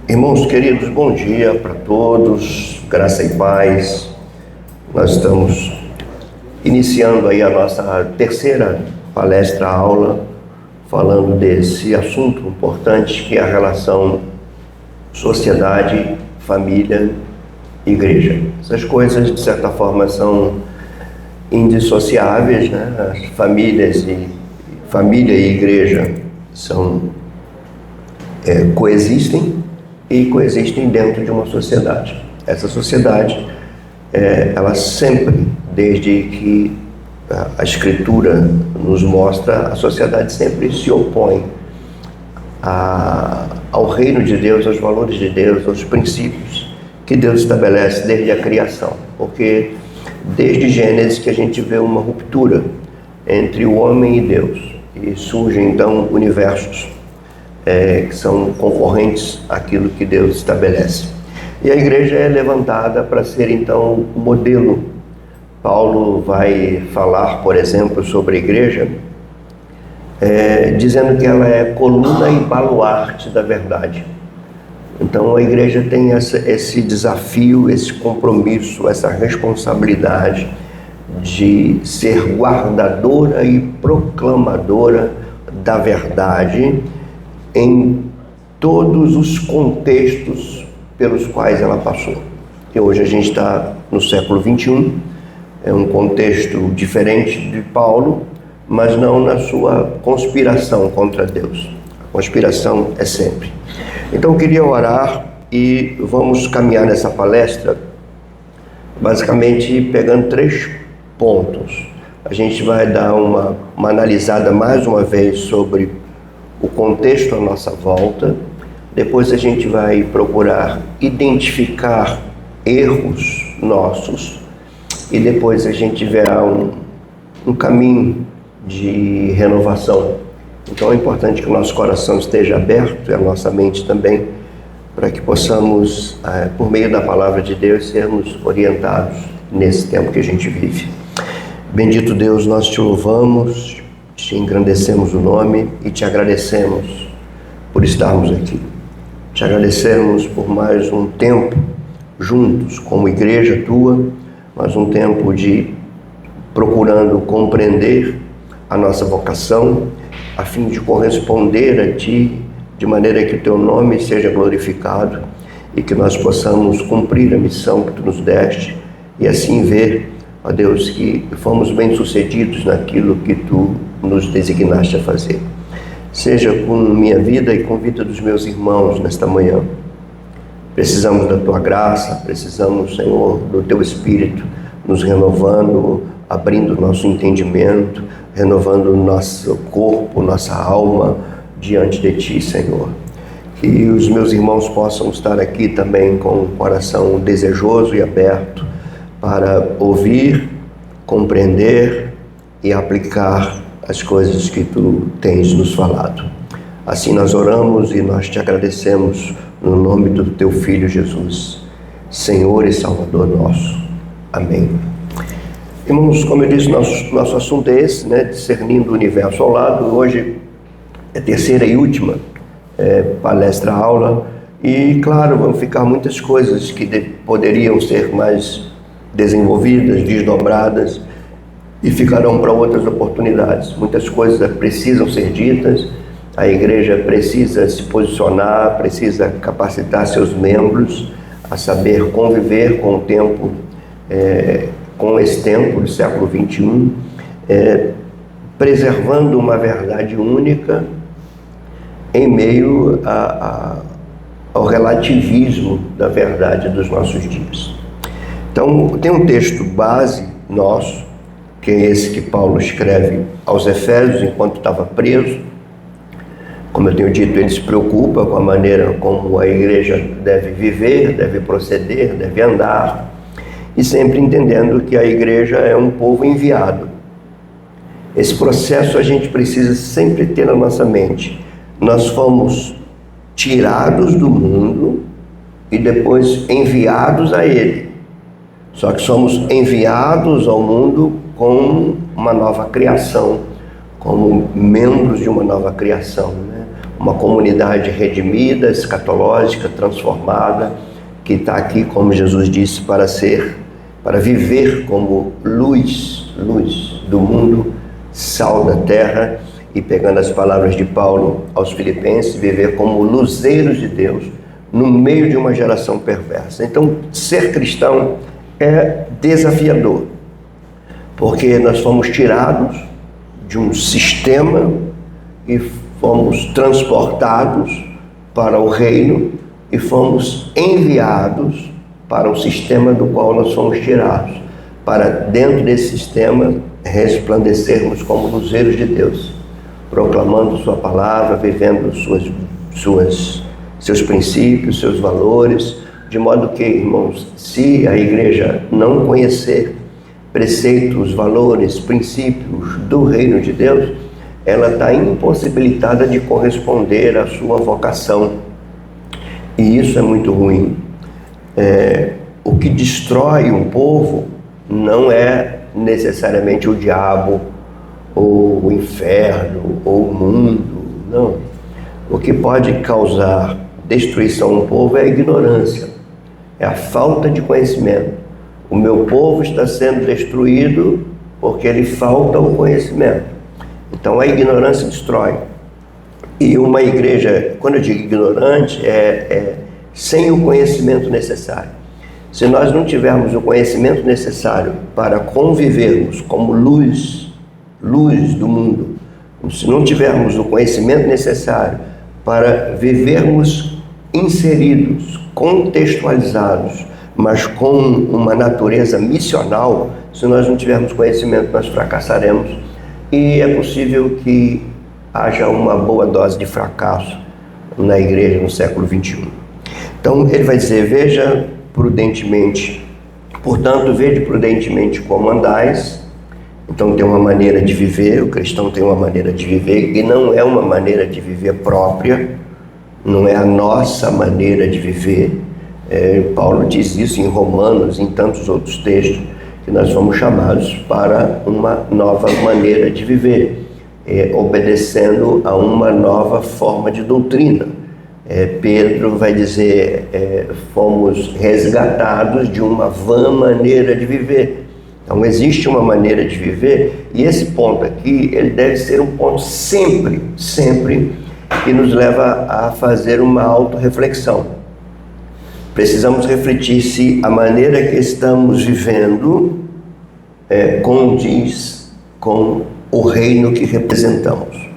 Irmãos queridos, bom dia para todos, graça e paz. Nós estamos iniciando aí a nossa terceira palestra-aula, falando desse assunto importante que é a relação sociedade, família, igreja. Essas coisas, de certa forma, são indissociáveis, né? As família e igreja coexistem e coexistem dentro de uma sociedade. Essa sociedade, ela sempre, desde que a Escritura nos mostra, a sociedade sempre se opõe ao reino de Deus, aos valores de Deus, aos princípios que Deus estabelece desde a criação. Porque desde Gênesis que a gente vê uma ruptura entre o homem e Deus, e surgem então universos que são concorrentes àquilo que Deus estabelece. E a igreja é levantada para ser então o modelo. Paulo vai falar, por exemplo, sobre a igreja, dizendo que ela é coluna e baluarte da verdade. Então a igreja tem esse desafio, esse compromisso, essa responsabilidade de ser guardadora e proclamadora da verdade em todos os contextos pelos quais ela passou. E hoje a gente está no século XXI, é um contexto diferente de Paulo, mas não na sua conspiração contra Deus. A conspiração é sempre. Então eu queria orar e vamos caminhar nessa palestra basicamente pegando 3 pontos. A gente vai dar uma analisada mais uma vez sobre o contexto à nossa volta. Depois a gente vai procurar identificar erros nossos e depois a gente verá um caminho de renovação. Então é importante que o nosso coração esteja aberto e a nossa mente também, para que possamos, por meio da palavra de Deus, sermos orientados nesse tempo que a gente vive. Bendito Deus, nós te louvamos, te engrandecemos o nome e te agradecemos por estarmos aqui. Te agradecemos por mais um tempo juntos como igreja tua, mais um tempo de procurando compreender a nossa vocação, a fim de corresponder a ti, de maneira que o teu nome seja glorificado e que nós possamos cumprir a missão que tu nos deste e assim ver, ó Deus, que fomos bem-sucedidos naquilo que tu nos designaste a fazer. Seja com minha vida e com a vida dos meus irmãos nesta manhã. Precisamos da tua graça, precisamos, Senhor, do teu Espírito nos renovando, abrindo nosso entendimento, renovando nosso corpo, nossa alma diante de ti, Senhor. Que os meus irmãos possam estar aqui também com o coração desejoso e aberto para ouvir, compreender e aplicar as coisas que tu tens nos falado. Assim nós oramos e nós te agradecemos no nome do teu Filho Jesus, Senhor e Salvador nosso. Amém. Irmãos, como eu disse, nosso assunto é esse, né? Discernindo o universo ao lado. Hoje é a terceira e última palestra-aula e, claro, vão ficar muitas coisas que poderiam ser mais desenvolvidas, desdobradas e ficarão para outras oportunidades. Muitas coisas precisam ser ditas, a igreja precisa se posicionar, precisa capacitar seus membros a saber conviver com o tempo, com esse tempo do século XXI, preservando uma verdade única em meio ao relativismo da verdade dos nossos dias. Então, tem um texto base nosso, que é esse que Paulo escreve aos Efésios enquanto estava preso. Como eu tenho dito, ele se preocupa com a maneira como a igreja deve viver, deve proceder, deve andar, e sempre entendendo que a igreja é um povo enviado. Esse processo a gente precisa sempre ter na nossa mente. Nós fomos tirados do mundo e depois enviados a ele. Só que somos enviados ao mundo com uma nova criação, como membros de uma nova criação, né? uma comunidade redimida, escatológica, transformada, que está aqui, como Jesus disse, para viver como luz do mundo, sal da terra, e pegando as palavras de Paulo aos Filipenses, viver como luzeiros de Deus no meio de uma geração perversa. Então, ser cristão é desafiador, porque nós fomos tirados de um sistema e fomos transportados para o reino e fomos enviados para o sistema do qual nós fomos tirados, para dentro desse sistema resplandecermos como luzeiros de Deus, proclamando sua palavra, vivendo seus princípios, seus valores, de modo que, irmãos, se a igreja não conhecer preceitos, valores, princípios do reino de Deus, ela está impossibilitada de corresponder à sua vocação. E isso é muito ruim. O que destrói um povo não é necessariamente o diabo, ou o inferno, ou o mundo, não. O que pode causar destruição a um povo é a ignorância, é a falta de conhecimento. O meu povo está sendo destruído porque lhe falta o conhecimento. Então a ignorância destrói. E uma igreja, quando eu digo ignorante, sem o conhecimento necessário. Se nós não tivermos o conhecimento necessário para convivermos como luz do mundo, se não tivermos o conhecimento necessário para vivermos inseridos, contextualizados, mas com uma natureza missional, se nós não tivermos conhecimento, nós fracassaremos. E é possível que haja uma boa dose de fracasso na igreja no século XXI. Então ele vai dizer, veja prudentemente, portanto, vede prudentemente como andais. Então tem uma maneira de viver, o cristão tem uma maneira de viver, e não é uma maneira de viver própria, não é a nossa maneira de viver. Paulo diz isso em Romanos, em tantos outros textos, que nós fomos chamados para uma nova maneira de viver, obedecendo a uma nova forma de doutrina. Pedro vai dizer, fomos resgatados de uma vã maneira de viver. Então existe uma maneira de viver, e esse ponto aqui, ele deve ser um ponto sempre que nos leva a fazer uma autorreflexão. Precisamos refletir se a maneira que estamos vivendo condiz com o reino que representamos.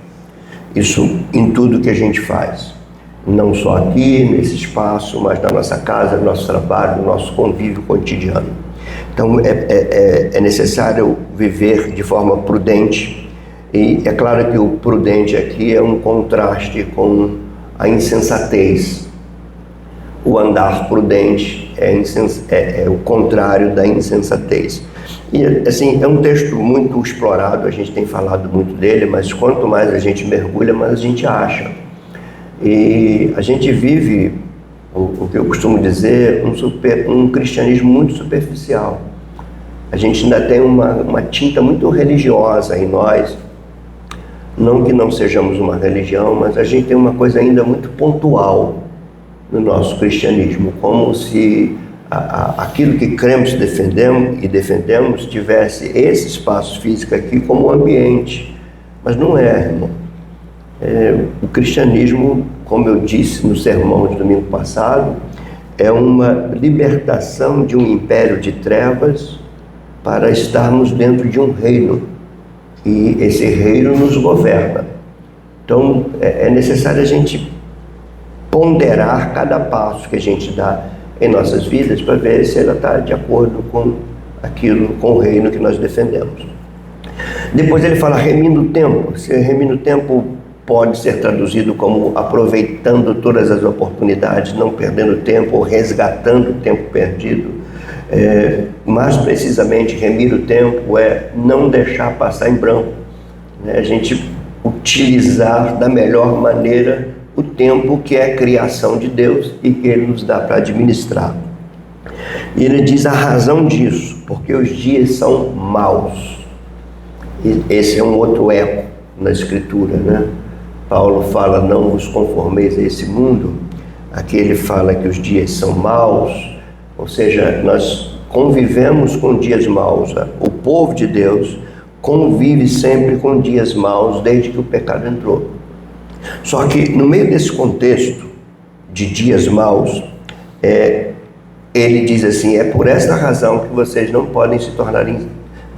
Isso em tudo que a gente faz. Não só aqui, nesse espaço, mas na nossa casa, no nosso trabalho, no nosso convívio cotidiano. Então é necessário viver de forma prudente, e é claro que o prudente aqui é um contraste com a insensatez. O andar prudente é o contrário da insensatez. E assim, é um texto muito explorado, a gente tem falado muito dele, mas quanto mais a gente mergulha, mais a gente acha. E a gente vive o que eu costumo dizer, um cristianismo muito superficial. A gente ainda tem uma tinta muito religiosa em nós, não que não sejamos uma religião, mas a gente tem uma coisa ainda muito pontual no nosso cristianismo, como se aquilo que cremos e defendemos tivesse esse espaço físico aqui como ambiente, mas não é, irmão. O cristianismo, como eu disse no sermão de domingo passado, é uma libertação de um império de trevas para estarmos dentro de um reino, e esse reino nos governa. Então é necessário a gente ponderar cada passo que a gente dá em nossas vidas para ver se ela está de acordo com o reino que nós defendemos. Depois ele fala remindo o tempo. Se remindo o tempo pode ser traduzido como aproveitando todas as oportunidades, não perdendo tempo ou resgatando o tempo perdido. Mais precisamente, remir o tempo é não deixar passar em branco, né? A gente utilizar da melhor maneira o tempo que é a criação de Deus e que Ele nos dá para administrar. E ele diz a razão disso, porque os dias são maus. E esse é um outro eco na Escritura, né? Paulo fala, não vos conformeis a esse mundo. Aqui ele fala que os dias são maus, ou seja, nós convivemos com dias maus. O povo de Deus convive sempre com dias maus desde que o pecado entrou. Só que no meio desse contexto de dias maus, ele diz assim, é por esta razão que vocês não podem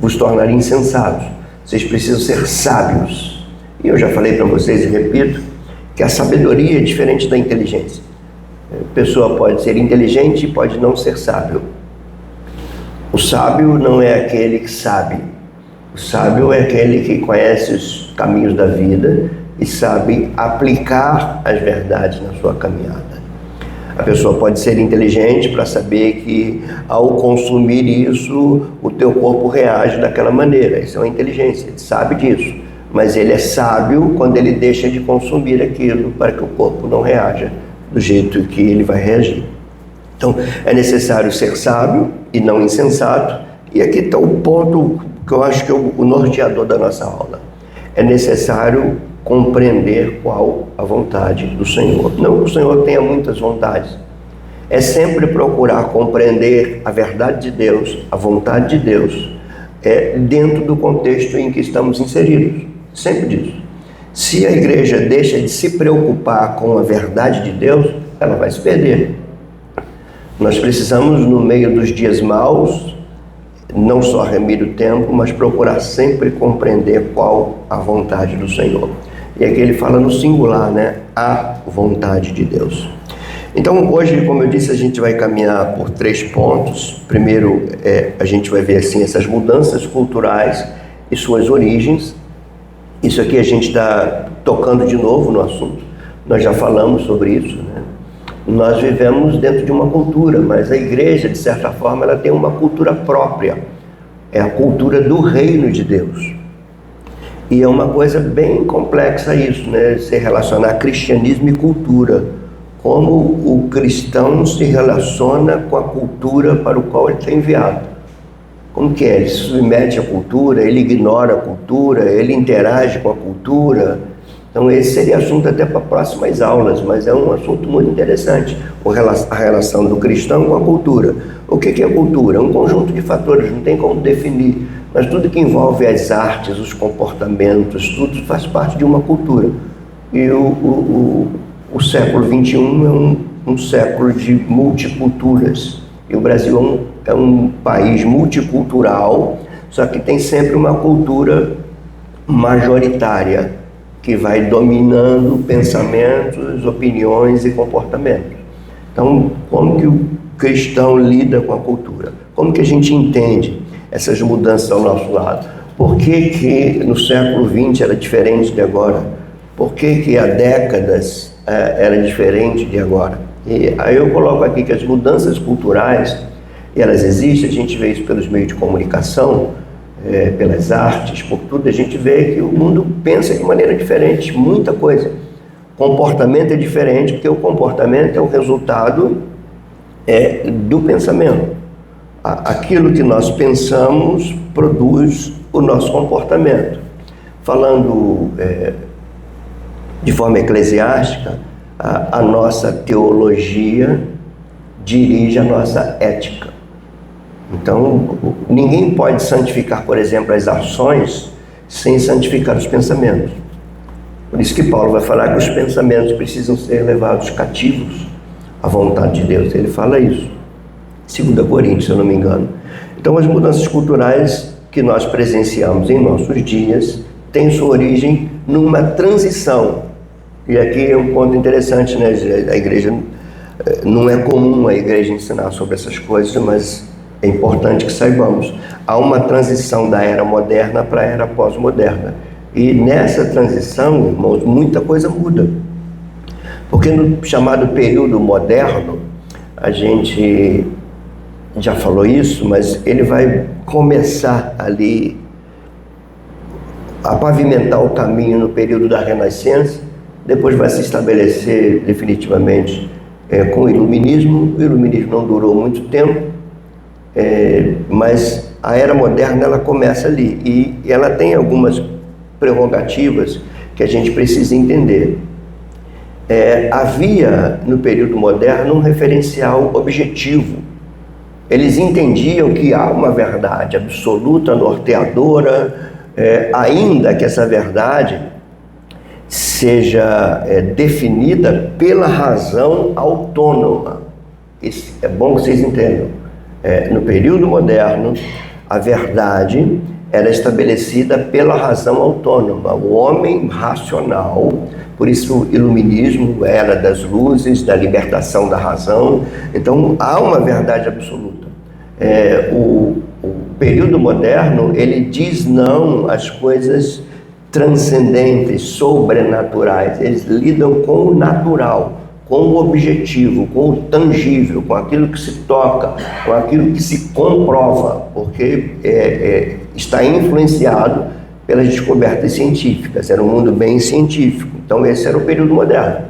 vos tornar insensatos. Vocês precisam ser sábios. E eu já falei para vocês e repito, que a sabedoria é diferente da inteligência. A pessoa pode ser inteligente e pode não ser sábio. O sábio não é aquele que sabe. O sábio é aquele que conhece os caminhos da vida e sabe aplicar as verdades na sua caminhada. A pessoa pode ser inteligente para saber que ao consumir isso, o teu corpo reage daquela maneira. Isso é uma inteligência, ele sabe disso. Mas ele é sábio quando ele deixa de consumir aquilo para que o corpo não reaja do jeito que ele vai reagir. Então, é necessário ser sábio e não insensato. E aqui está o ponto que eu acho que é o norteador da nossa aula. É necessário compreender qual a vontade do Senhor. Não que o Senhor tenha muitas vontades. É sempre procurar compreender a verdade de Deus, a vontade de Deus, dentro do contexto em que estamos inseridos. Sempre disso. Se a igreja deixa de se preocupar com a verdade de Deus, ela vai se perder. Nós precisamos, no meio dos dias maus, não só remir o tempo, mas procurar sempre compreender qual a vontade do Senhor. E aqui ele fala no singular, né? A vontade de Deus. Então, hoje, como eu disse, a gente vai caminhar por 3 pontos. Primeiro, a gente vai ver assim, essas mudanças culturais e suas origens. Isso aqui a gente está tocando de novo no assunto. Nós já falamos sobre isso, né? Nós vivemos dentro de uma cultura, mas a igreja, de certa forma, ela tem uma cultura própria. É a cultura do reino de Deus. E é uma coisa bem complexa isso, né? Se relacionar cristianismo e cultura. Como o cristão se relaciona com a cultura para o qual ele está enviado. Como que é? Ele se submete à cultura, ele ignora a cultura, ele interage com a cultura. Então esse seria assunto até para próximas aulas, mas é um assunto muito interessante, a relação do cristão com a cultura. O que é cultura? É um conjunto de fatores, não tem como definir, mas tudo que envolve as artes, os comportamentos, tudo faz parte de uma cultura. E o século XXI é um século de multiculturas, e o Brasil é um país multicultural, só que tem sempre uma cultura majoritária, que vai dominando pensamentos, opiniões e comportamentos. Então, como que o cristão lida com a cultura? Como que a gente entende essas mudanças ao nosso lado? Por que no século XX era diferente de agora? Por que há décadas era diferente de agora? E aí eu coloco aqui que as mudanças culturais, elas existem, a gente vê isso pelos meios de comunicação, pelas artes, por tudo, a gente vê que o mundo pensa de maneira diferente, muita coisa. Comportamento é diferente, porque o comportamento é o resultado do pensamento. Aquilo que nós pensamos produz o nosso comportamento. Falando de forma eclesiástica, a nossa teologia dirige a nossa ética. Então, ninguém pode santificar, por exemplo, as ações sem santificar os pensamentos. Por isso que Paulo vai falar que os pensamentos precisam ser levados cativos à vontade de Deus. Ele fala isso. 2 Coríntios, se eu não me engano. Então, as mudanças culturais que nós presenciamos em nossos dias têm sua origem numa transição. E aqui é um ponto interessante, né? A igreja, não é comum a igreja ensinar sobre essas coisas, mas é importante que saibamos. Há uma transição da era moderna para a era pós-moderna. E nessa transição, irmãos, muita coisa muda. Porque no chamado período moderno, a gente já falou isso, mas ele vai começar ali a pavimentar o caminho no período da Renascença, depois vai se estabelecer definitivamente com o Iluminismo. O Iluminismo não durou muito tempo, mas a era moderna ela começa ali e ela tem algumas prerrogativas que que a gente precisa entender. Havia no período moderno um referencial objetivo. Eles entendiam que há uma verdade absoluta, norteadora, ainda que essa verdade seja definida pela razão autônoma. Isso é bom que vocês entendam. No período moderno, a verdade era estabelecida pela razão autônoma, o homem racional. Por isso, o iluminismo, era das luzes, da libertação da razão. Então, há uma verdade absoluta. O período moderno, ele diz não às coisas transcendentes, sobrenaturais. Eles lidam com o natural, com o objetivo, com o tangível, com aquilo que se toca, com aquilo que se comprova, porque está influenciado pelas descobertas científicas. Era um mundo bem científico. Então esse era o período moderno.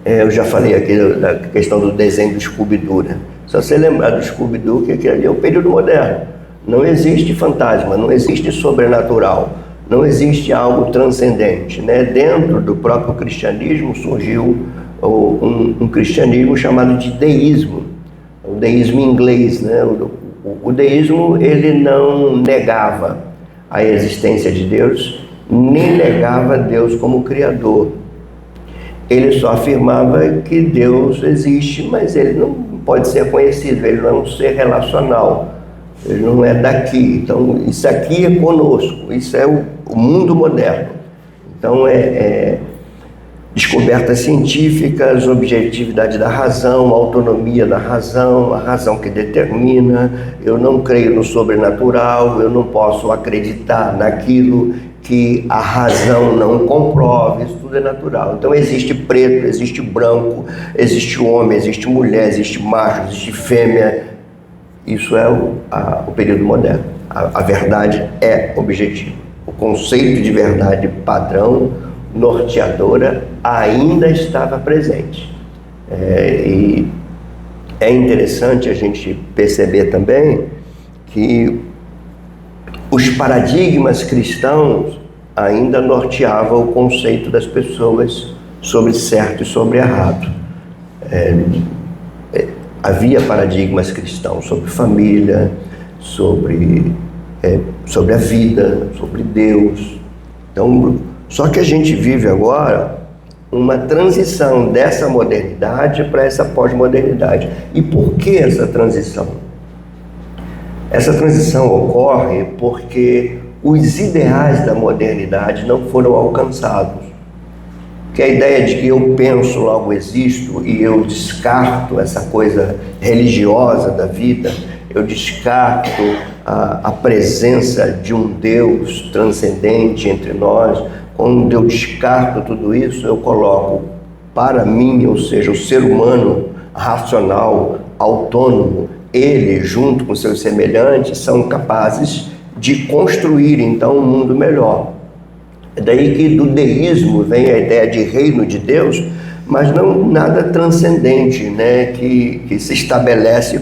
Eu já falei aqui da questão do desenho do Scooby-Doo, né? Se você lembrar do Scooby-Doo, que aquele ali é o período moderno. Não existe fantasma, não existe sobrenatural, não existe algo transcendente, né? Dentro do próprio cristianismo surgiu um cristianismo chamado de deísmo, o deísmo inglês, né? O deísmo, ele não negava a existência de Deus, nem negava Deus como Criador. Ele só afirmava que Deus existe, mas ele não pode ser conhecido, ele não é um ser relacional, ele não é daqui. Então, isso aqui é conosco, isso é o mundo moderno. Então, descobertas científicas, objetividade da razão, autonomia da razão, a razão que determina. Eu não creio no sobrenatural, eu não posso acreditar naquilo que a razão não comprova. Isso tudo é natural. Então existe preto, existe branco, existe homem, existe mulher, existe macho, existe fêmea. Isso é o período moderno. A verdade é objetiva. O conceito de verdade padrão, norteadora, ainda estava presente. E é interessante a gente perceber também que os paradigmas cristãos ainda norteavam o conceito das pessoas sobre certo e sobre errado. Havia paradigmas cristãos sobre família, sobre a vida, sobre Deus. Então, só que a gente vive agora uma transição dessa modernidade para essa pós-modernidade. E por que essa transição? Essa transição ocorre porque os ideais da modernidade não foram alcançados. Que a ideia de que eu penso, logo existo, e eu descarto essa coisa religiosa da vida, eu descarto a presença de um Deus transcendente entre nós. Quando eu descarto tudo isso, eu coloco para mim, ou seja, o ser humano racional, autônomo, ele, junto com seus semelhantes, são capazes de construir, então, um mundo melhor. É daí que do deísmo vem a ideia de reino de Deus, mas não nada transcendente, né, que se estabelece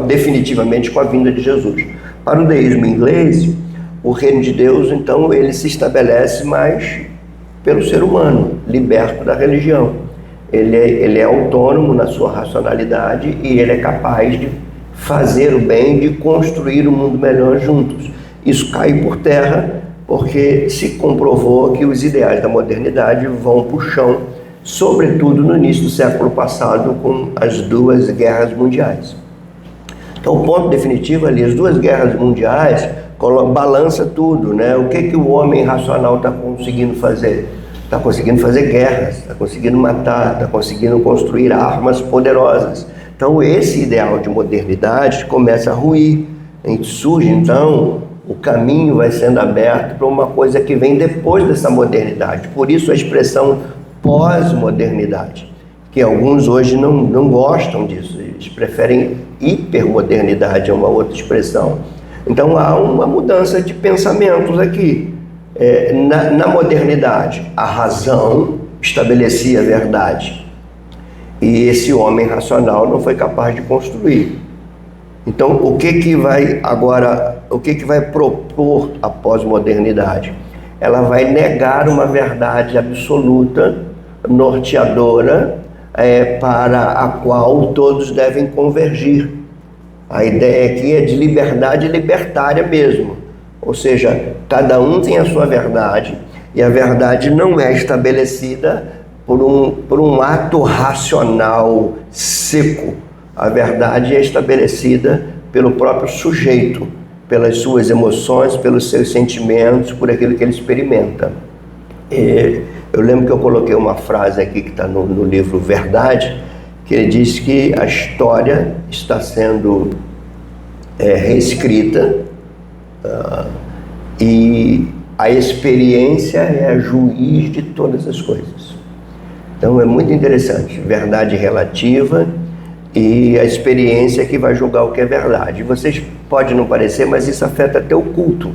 definitivamente com a vinda de Jesus. Para o deísmo inglês, o reino de Deus, então, ele se estabelece mais pelo ser humano, liberto da religião. Ele é autônomo na sua racionalidade e ele é capaz de fazer o bem, de construir um mundo melhor juntos. Isso cai por terra porque se comprovou que os ideais da modernidade vão para o chão, sobretudo no início do século passado, com as duas guerras mundiais. Então, o ponto definitivo ali, as duas guerras mundiais, balança tudo, né? O que o homem racional está conseguindo fazer? Está conseguindo fazer guerras, está conseguindo matar, está conseguindo construir armas poderosas. Então esse ideal de modernidade começa a ruir. Surge então, o caminho vai sendo aberto para uma coisa que vem depois dessa modernidade. Por isso a expressão pós-modernidade, que alguns hoje não gostam disso, eles preferem hipermodernidade, é uma outra expressão. Então há uma mudança de pensamentos aqui. Na modernidade, a razão estabelecia a verdade e esse homem racional não foi capaz de construir. Então, o que vai propor a pós-modernidade? ela vai negar uma verdade absoluta, norteadora, para a qual todos devem convergir. A ideia aqui é de liberdade libertária mesmo, ou seja, cada um tem a sua verdade, e a verdade não é estabelecida por um ato racional seco. A verdade é estabelecida pelo próprio sujeito, pelas suas emoções, pelos seus sentimentos, por aquilo que ele experimenta. Eu lembro que eu coloquei uma frase aqui que está no livro Verdade, que ele diz que a história está sendo reescrita e a experiência é a juiz de todas as coisas. Então é muito interessante, verdade relativa e a experiência que vai julgar o que é verdade. Vocês podem não parecer, mas isso afeta até o culto,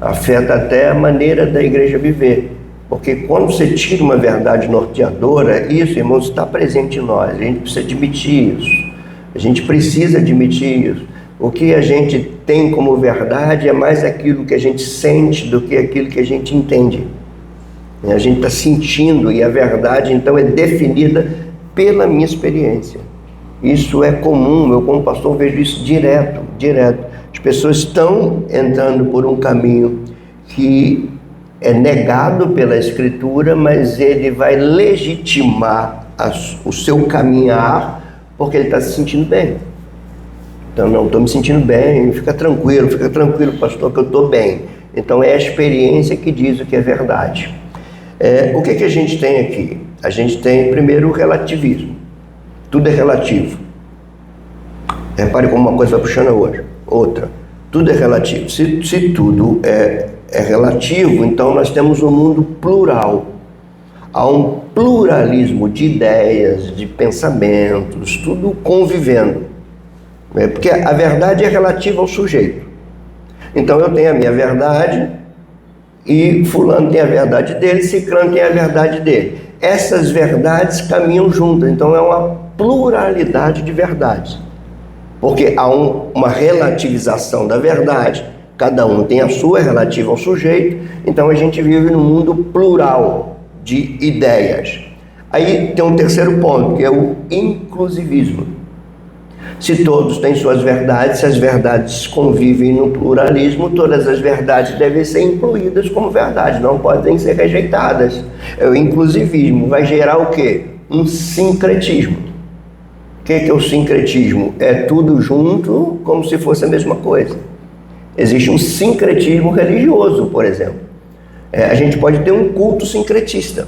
afeta até a maneira da igreja viver. Porque quando você tira uma verdade norteadora, isso, irmãos, está presente em nós. A gente precisa admitir isso. A gente precisa admitir isso. O que a gente tem como verdade é mais aquilo que a gente sente do que aquilo que a gente entende. A gente está sentindo, e a verdade, então, é definida pela minha experiência. Isso é comum, eu como pastor vejo isso direto. As pessoas estão entrando por um caminho que é negado pela Escritura, mas ele vai legitimar o seu caminhar, porque ele está se sentindo bem. Então, não, estou me sentindo bem, fica tranquilo, pastor, que eu estou bem. Então, é a experiência que diz o que é verdade. O que a gente tem aqui? A gente tem, primeiro, o relativismo. Tudo é relativo. Repare como uma coisa vai puxando a outra. Tudo é relativo. Se tudo é relativo, então nós temos um mundo plural. Há um pluralismo de ideias, de pensamentos, tudo convivendo. Porque a verdade é relativa ao sujeito. Então eu tenho a minha verdade e fulano tem a verdade dele, ciclano tem a verdade dele. Essas verdades caminham juntas, então é uma pluralidade de verdades. Porque há uma relativização da verdade, cada um tem a sua relativa ao sujeito, então a gente vive num mundo plural de ideias. Aí tem um terceiro ponto, que é o inclusivismo. Se todos têm suas verdades, se as verdades convivem no pluralismo, todas as verdades devem ser incluídas como verdade, não podem ser rejeitadas. O inclusivismo vai gerar o quê? Um sincretismo. O que é o sincretismo? É tudo junto como se fosse a mesma coisa. Existe um sincretismo religioso, por exemplo. A gente pode ter um culto sincretista.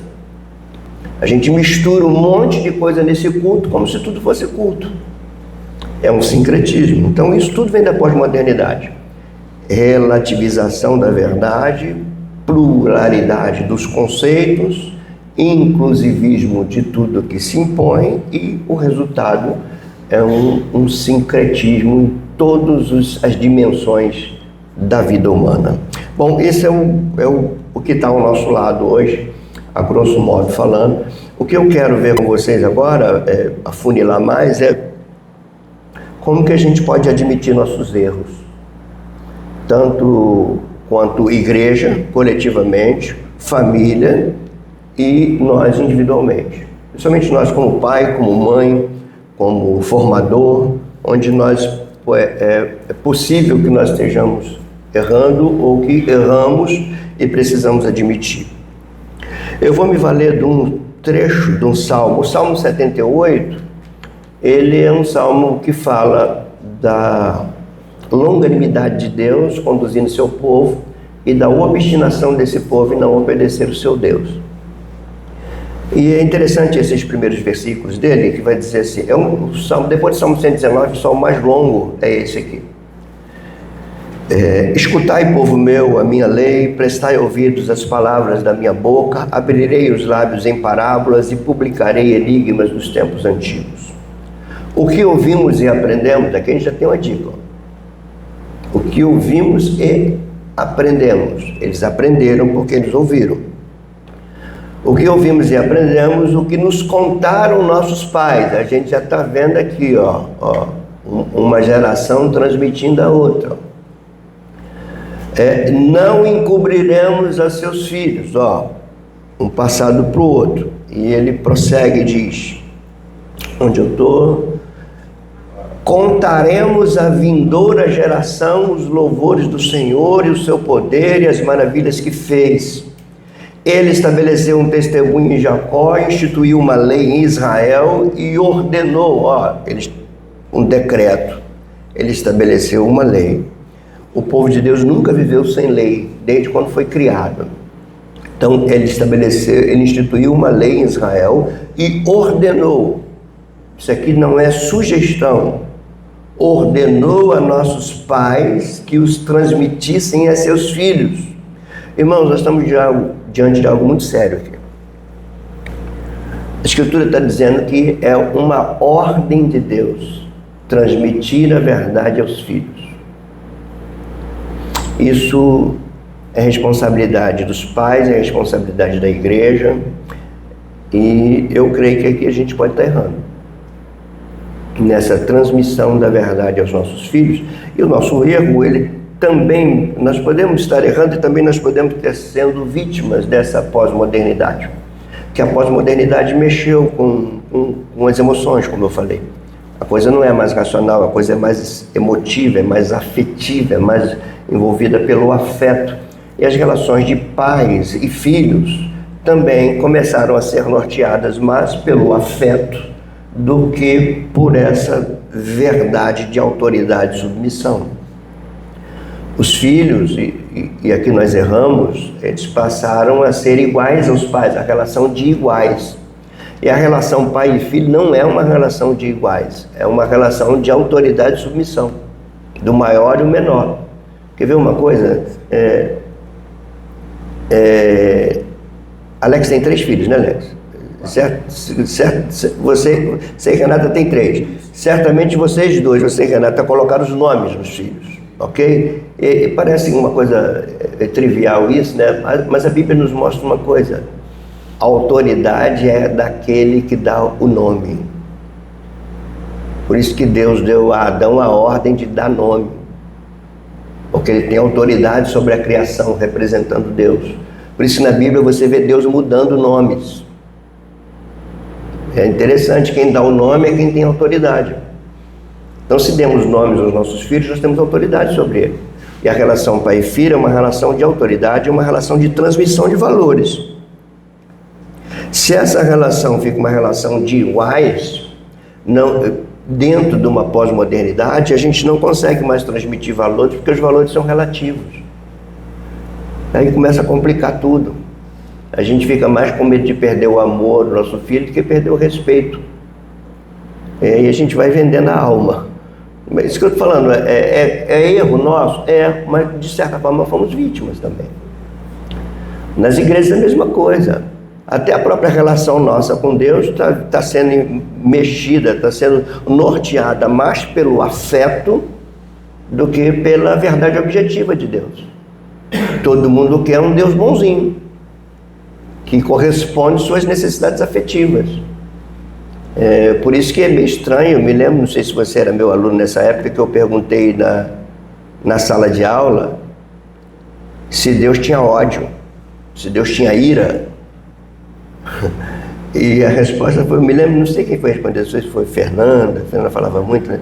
A gente mistura um monte de coisa nesse culto como se tudo fosse culto. É um sincretismo. Então isso tudo vem da pós-modernidade. Relativização da verdade, pluralidade dos conceitos, inclusivismo de tudo que se impõe, e o resultado é um sincretismo em todas as dimensões da vida humana. Bom, esse é o que está ao nosso lado hoje, a grosso modo falando. O que eu quero ver com vocês agora, afunilar mais, é como que a gente pode admitir nossos erros, tanto quanto igreja, coletivamente, família e nós individualmente. Principalmente nós como pai, como mãe, como formador, onde é possível que nós estejamos errando ou que erramos e precisamos admitir. Eu vou me valer de um trecho de um salmo, o Salmo 78, ele é um salmo que fala da longanimidade de Deus conduzindo seu povo e da obstinação desse povo em não obedecer o seu Deus. E é interessante esses primeiros versículos dele, que vai dizer assim, depois do Salmo 119, o salmo mais longo é esse aqui. Escutai, povo meu, a minha lei, prestai ouvidos às palavras da minha boca, abrirei os lábios em parábolas e publicarei enigmas dos tempos antigos. O que ouvimos e aprendemos, aqui a gente já tem uma dica. O que ouvimos e aprendemos. Eles aprenderam porque eles ouviram. O que ouvimos e aprendemos, o que nos contaram nossos pais. A gente já está vendo aqui, uma geração transmitindo a outra. Não encobriremos a seus filhos, um passado para o outro. E ele prossegue e diz, onde eu estou, contaremos à vindoura geração os louvores do Senhor e o seu poder e as maravilhas que fez. Ele estabeleceu um testemunho em Jacó, instituiu uma lei em Israel e ordenou, um decreto. Ele estabeleceu uma lei. O povo de Deus nunca viveu sem lei, desde quando foi criado. Então, ele instituiu uma lei em Israel e ordenou. Isso aqui não é sugestão. Ordenou a nossos pais que os transmitissem a seus filhos. Irmãos, nós estamos diante de algo muito sério aqui. A Escritura está dizendo que é uma ordem de Deus transmitir a verdade aos filhos. Isso é responsabilidade dos pais, é responsabilidade da igreja, e eu creio que aqui a gente pode estar errando nessa transmissão da verdade aos nossos filhos. E o nosso erro, ele também, nós podemos estar errando e também nós podemos estar sendo vítimas dessa pós-modernidade, que a pós-modernidade mexeu com as emoções, como eu falei. A coisa não é mais racional, a coisa é mais emotiva, é mais afetiva, é mais envolvida pelo afeto. E as relações de pais e filhos também começaram a ser norteadas mais pelo afeto do que por essa verdade de autoridade e submissão. Os filhos, e aqui nós erramos, eles passaram a ser iguais aos pais, a relação de iguais. E a relação pai e filho não é uma relação de iguais, é uma relação de autoridade e submissão, do maior e o menor. Quer ver uma coisa? Alex tem 3 filhos, né, Alex? Certo? Você e Renata tem 3. Certamente vocês dois, você e Renata, colocaram os nomes dos filhos, ok? E parece uma coisa trivial isso, né? Mas a Bíblia nos mostra uma coisa. A autoridade é daquele que dá o nome. Por isso que Deus deu a Adão a ordem de dar nome. Porque ele tem autoridade sobre a criação, representando Deus. Por isso na Bíblia você vê Deus mudando nomes. É interessante, quem dá o nome é quem tem autoridade. Então, se demos nomes aos nossos filhos, nós temos autoridade sobre ele. E a relação pai e filho é uma relação de autoridade, é uma relação de transmissão de valores. Se essa relação fica uma relação de iguais, dentro de uma pós-modernidade, a gente não consegue mais transmitir valores, porque os valores são relativos. Aí começa a complicar tudo. A gente fica mais com medo de perder o amor do nosso filho do que perder o respeito. E a gente vai vendendo a alma. Isso que eu estou falando, é erro nosso? Mas de certa forma fomos vítimas também. Nas igrejas é a mesma coisa. Até a própria relação nossa com Deus está sendo mexida, está sendo norteada mais pelo afeto do que pela verdade objetiva de Deus. Todo mundo quer um Deus bonzinho, que corresponde às suas necessidades afetivas. Por isso que é meio estranho, eu me lembro, não sei se você era meu aluno nessa época, que eu perguntei na sala de aula se Deus tinha ódio, se Deus tinha ira. E a resposta foi, eu me lembro, não sei quem foi responder, não sei se foi Fernanda falava muito, né?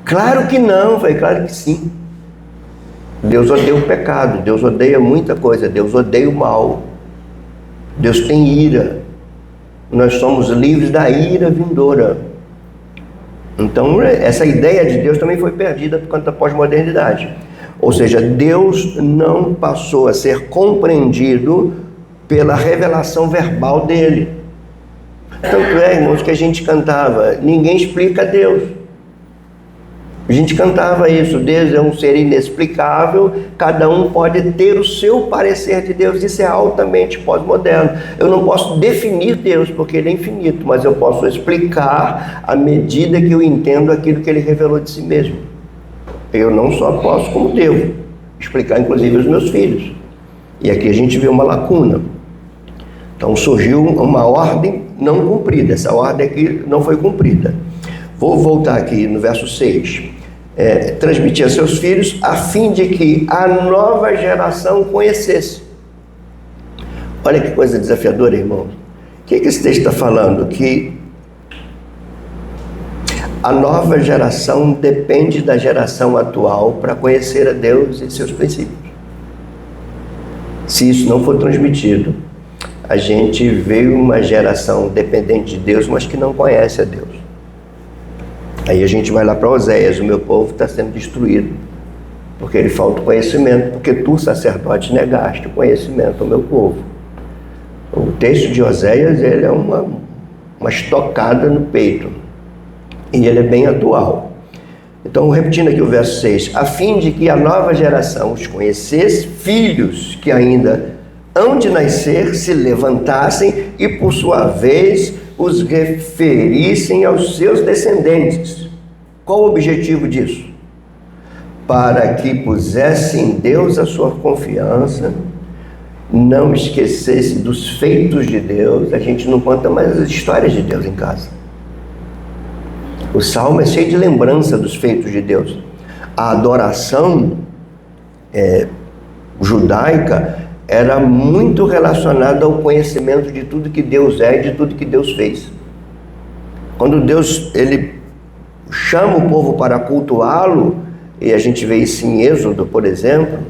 Claro que não, foi claro que sim. Deus odeia o pecado, Deus odeia muita coisa, Deus odeia o mal, Deus tem ira, nós somos livres da ira vindoura. Então essa ideia de Deus também foi perdida por conta da pós-modernidade. Ou seja, Deus não passou a ser compreendido pela revelação verbal dele. Tanto é, irmãos, que a gente cantava, ninguém explica Deus. A gente cantava isso, Deus é um ser inexplicável, cada um pode ter o seu parecer de Deus. Isso é altamente pós-moderno. Eu não posso definir Deus, porque ele é infinito, mas eu posso explicar à medida que eu entendo aquilo que ele revelou de si mesmo. Eu não só posso, como devo explicar, inclusive, aos meus filhos. E aqui a gente vê uma lacuna. Então surgiu uma ordem não cumprida, essa ordem aqui não foi cumprida. Vou voltar aqui no verso 6. transmitir a seus filhos, a fim de que a nova geração conhecesse. Olha que coisa desafiadora, irmãos. O que esse texto está falando? Que a nova geração depende da geração atual para conhecer a Deus e seus princípios. Se isso não for transmitido, a gente vê uma geração dependente de Deus, mas que não conhece a Deus. Aí a gente vai lá para Oséias: o meu povo está sendo destruído, porque ele falta o conhecimento, porque tu, sacerdote, negaste o conhecimento ao meu povo. O texto de Oséias, ele é uma estocada no peito, e ele é bem atual. Então, repetindo aqui o verso 6, a fim de que a nova geração os conhecesse, filhos que ainda hão de nascer se levantassem e, por sua vez, os referissem aos seus descendentes. Qual o objetivo disso? Para que pusessem em Deus a sua confiança, não esquecesse dos feitos de Deus. A gente não conta mais as histórias de Deus em casa. O Salmo é cheio de lembrança dos feitos de Deus. A adoração judaica era muito relacionada ao conhecimento de tudo que Deus é e de tudo que Deus fez. Quando Deus ele chama o povo para cultuá-lo, e a gente vê isso em Êxodo, por exemplo: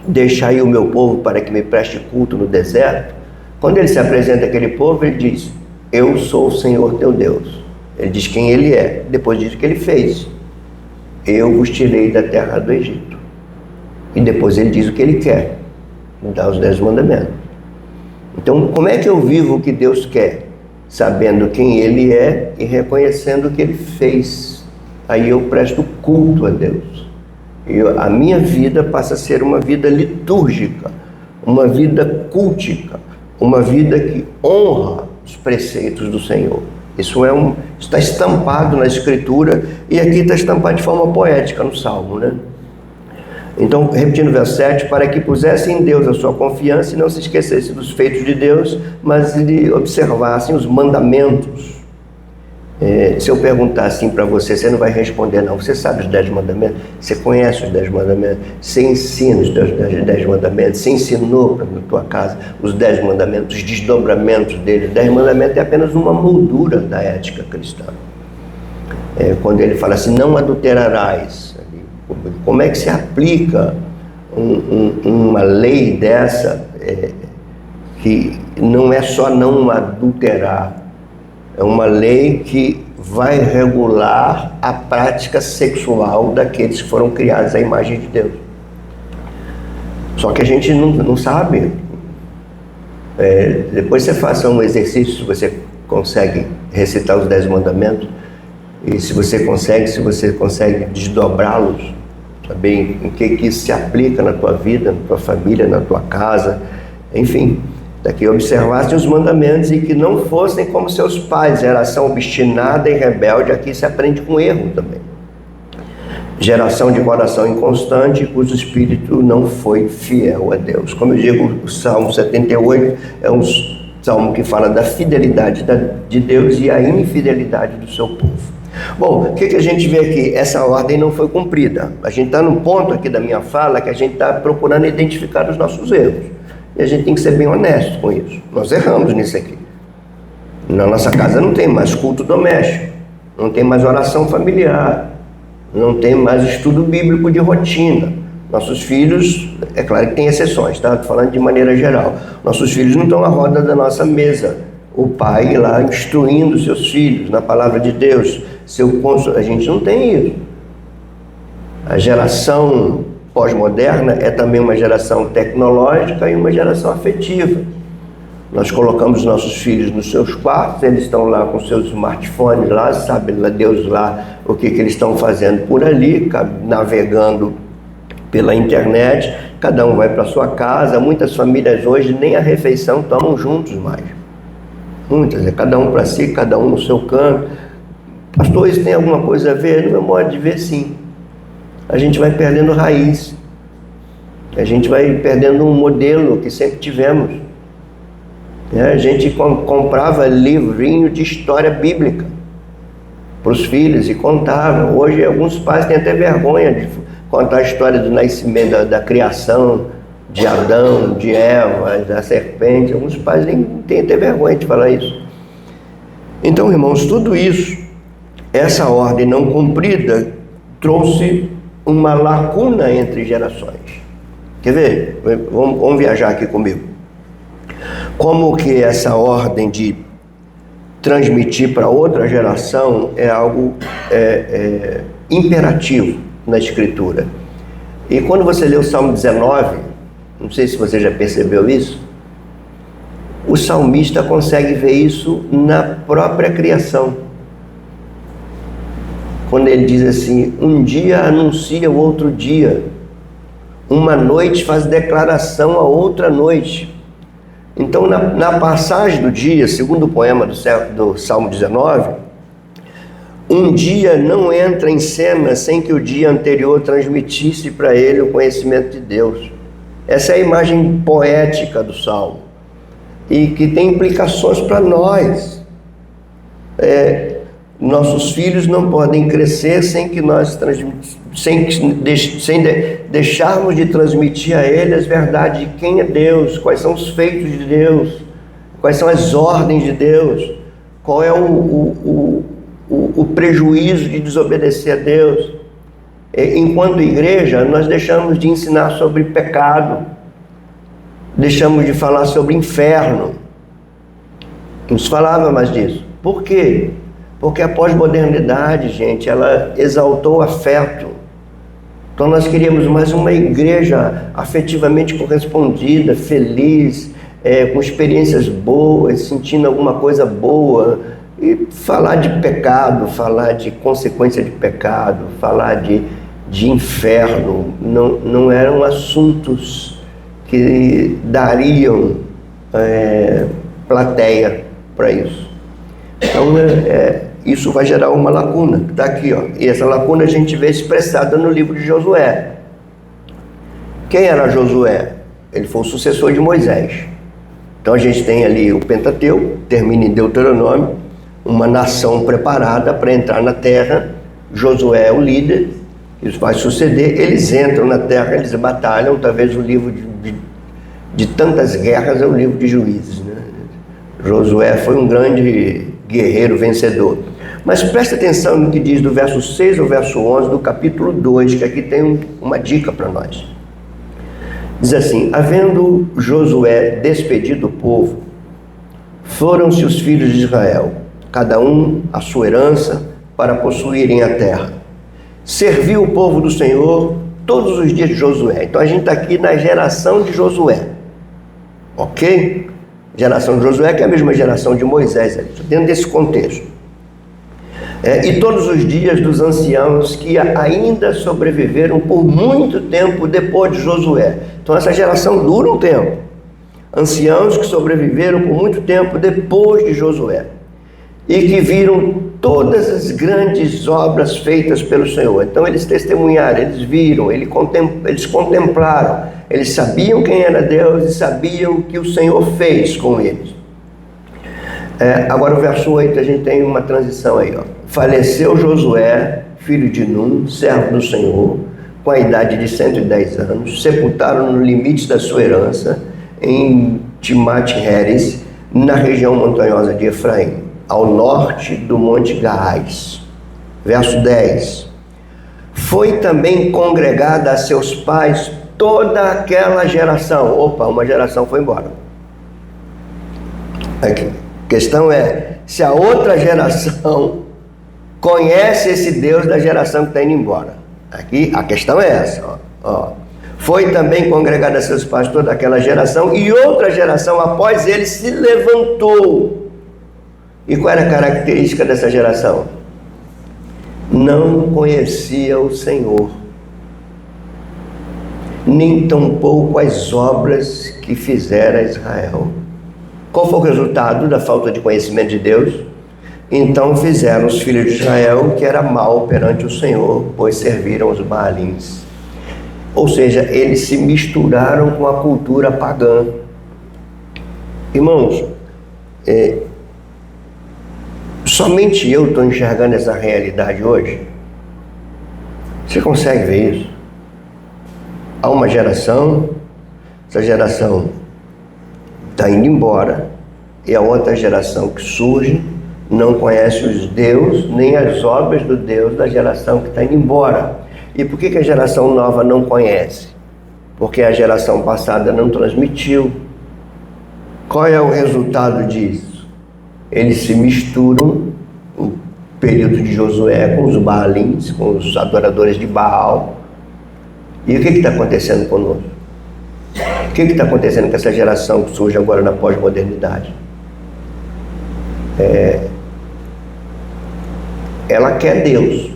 deixai o meu povo para que me preste culto no deserto. Quando ele se apresenta àquele povo, ele diz: eu sou o Senhor teu Deus. Ele diz quem ele é, depois diz o que ele fez: eu vos tirei da terra do Egito. E depois ele diz o que ele quer, dá os 10 mandamentos. Então, como é que eu vivo o que Deus quer? Sabendo quem ele é e reconhecendo o que ele fez. Aí eu presto culto a Deus. A minha vida passa a ser uma vida litúrgica, uma vida cultica, uma vida que honra os preceitos do Senhor. Isso está estampado na Escritura, e aqui está estampado de forma poética no Salmo, né? Então, repetindo o verso 7, para que pusessem em Deus a sua confiança e não se esquecessem dos feitos de Deus, mas observassem os mandamentos. Se eu perguntar assim para você, você não vai responder não. Você sabe os 10 mandamentos? Você conhece os 10 mandamentos? Você ensina os 10 mandamentos? Você ensinou na tua casa os 10 mandamentos, os desdobramentos deles? Os 10 mandamentos é apenas uma moldura da ética cristã. Quando ele fala assim, não adulterarás, como é que se aplica uma lei dessa, que não é só não adulterar, é uma lei que vai regular a prática sexual daqueles que foram criados à imagem de Deus. Só que a gente não sabe. Depois você faça um exercício, se você consegue recitar os 10 mandamentos, e se você consegue desdobrá-los, saber em que isso se aplica na tua vida, na tua família, na tua casa, enfim. Daqui observassem os mandamentos e que não fossem como seus pais, geração obstinada e rebelde. Aqui se aprende com erro também. Geração de coração inconstante, cujo espírito não foi fiel a Deus. Como eu digo, o Salmo 78 é um salmo que fala da fidelidade de Deus e a infidelidade do seu povo. Bom, o que a gente vê aqui? Essa ordem não foi cumprida. A gente está num ponto aqui da minha fala que a gente está procurando identificar os nossos erros. E a gente tem que ser bem honesto com isso. Nós erramos nisso aqui. Na nossa casa não tem mais culto doméstico, não tem mais oração familiar, não tem mais estudo bíblico de rotina. Nossos filhos, é claro que tem exceções, tá? Estou falando de maneira geral. Nossos filhos não estão à roda da nossa mesa. O pai lá instruindo seus filhos na palavra de Deus, seu cônsul. A gente não tem isso. A geração pós-moderna é também uma geração tecnológica e uma geração afetiva. Nós colocamos nossos filhos nos seus quartos, eles estão lá com seus smartphones lá, sabe lá Deus lá o que eles estão fazendo por ali, navegando pela internet. Cada um vai para sua casa. Muitas famílias hoje nem a refeição tomam juntos mais. Muitas, cada um para si, cada um no seu canto. Pastor, isso tem alguma coisa a ver? No meu modo de ver, sim. A gente vai perdendo raiz, a gente vai perdendo um modelo que sempre tivemos. A gente comprava livrinho de história bíblica, para os filhos e contavam. Hoje alguns pais têm até vergonha de contar a história do nascimento, da criação de Adão, de Eva, da serpente. Alguns pais nem têm até vergonha de falar isso. Então, irmãos, tudo isso, essa ordem não cumprida, trouxe uma lacuna entre gerações. Quer ver? Vamos viajar aqui comigo. Como que essa ordem de transmitir para outra geração é algo imperativo na Escritura. E quando você lê o Salmo 19, não sei se você já percebeu isso, o salmista consegue ver isso na própria criação. Quando ele diz assim: um dia anuncia o outro dia, uma noite faz declaração a outra noite. Então, na passagem do dia, segundo o poema do Salmo 19, um dia não entra em cena sem que o dia anterior transmitisse para ele o conhecimento de Deus. Essa é a imagem poética do Salmo, e que tem implicações para nós. Nossos filhos não podem crescer sem que nós deixarmos de transmitir a eles as verdades de quem é Deus, quais são os feitos de Deus, quais são as ordens de Deus, qual é o prejuízo de desobedecer a Deus. Enquanto igreja, nós deixamos de ensinar sobre pecado, deixamos de falar sobre inferno, não se falava mais disso. Por quê? Porque a pós-modernidade, gente, ela exaltou o afeto. Então nós queríamos mais uma igreja afetivamente correspondida, feliz, com experiências boas, sentindo alguma coisa boa. E falar de pecado, falar de consequência de pecado, falar de inferno, não eram assuntos que dariam plateia para isso. Então, isso vai gerar uma lacuna, que está aqui, ó. E essa lacuna a gente vê expressada no livro de Josué. Quem era Josué? Ele foi o sucessor de Moisés. Então a gente tem ali o Pentateuco, termina em Deuteronômio, uma nação preparada para entrar na terra. Josué é o líder, isso vai suceder. Eles entram na terra, eles batalham. Talvez o livro de tantas guerras é o livro de Juízes, né? Josué foi um grande guerreiro vencedor. Mas presta atenção no que diz do verso 6 ao verso 11 do capítulo 2, que aqui tem uma dica para nós. Diz assim: havendo Josué despedido o povo, foram-se os filhos de Israel, cada um a sua herança, para possuírem a terra. Serviu o povo do Senhor todos os dias de Josué. Então a gente está aqui na geração de Josué, ok? Geração de Josué, que é a mesma geração de Moisés, dentro desse contexto. E todos os dias dos anciãos que ainda sobreviveram por muito tempo depois de Josué. Então essa geração dura um tempo. Anciãos que sobreviveram por muito tempo depois de Josué, e que viram todas as grandes obras feitas pelo Senhor. Então eles testemunharam, eles viram, eles contemplaram, eles sabiam quem era Deus e sabiam o que o Senhor fez com eles. Agora o verso 8, a gente tem uma transição aí, ó. Faleceu Josué, filho de Num, servo do Senhor, com a idade de 110 anos, sepultaram no limite da sua herança, em Timate-Heres, na região montanhosa de Efraim, ao norte do Monte Gaás. Verso 10. Foi também congregada a seus pais toda aquela geração. Opa, uma geração foi embora. Aqui. A questão é, se a outra geração conhece esse Deus da geração que está indo embora. Aqui a questão é essa, ó. Foi também congregada a seus pais toda aquela geração, e outra geração após ele se levantou. E qual era a característica dessa geração? Não conhecia o Senhor, nem tampouco as obras que fizera Israel. Qual foi o resultado da falta de conhecimento de Deus? Então fizeram os filhos de Israel o que era mal perante o Senhor, pois serviram os Baalins. Ou seja, eles se misturaram com a cultura pagã. Irmãos, somente eu estou enxergando essa realidade hoje? Você consegue ver isso? Há uma geração, essa geração está indo embora, e a outra geração que surge não conhece os Deus, nem as obras do Deus da geração que está indo embora. E por que a geração nova não conhece? Porque a geração passada não transmitiu. Qual é o resultado disso? Eles se misturam no período de Josué com os Baalins, com os adoradores de Baal. E o que está acontecendo conosco? O que está acontecendo com essa geração que surge agora na pós-modernidade? Ela quer Deus,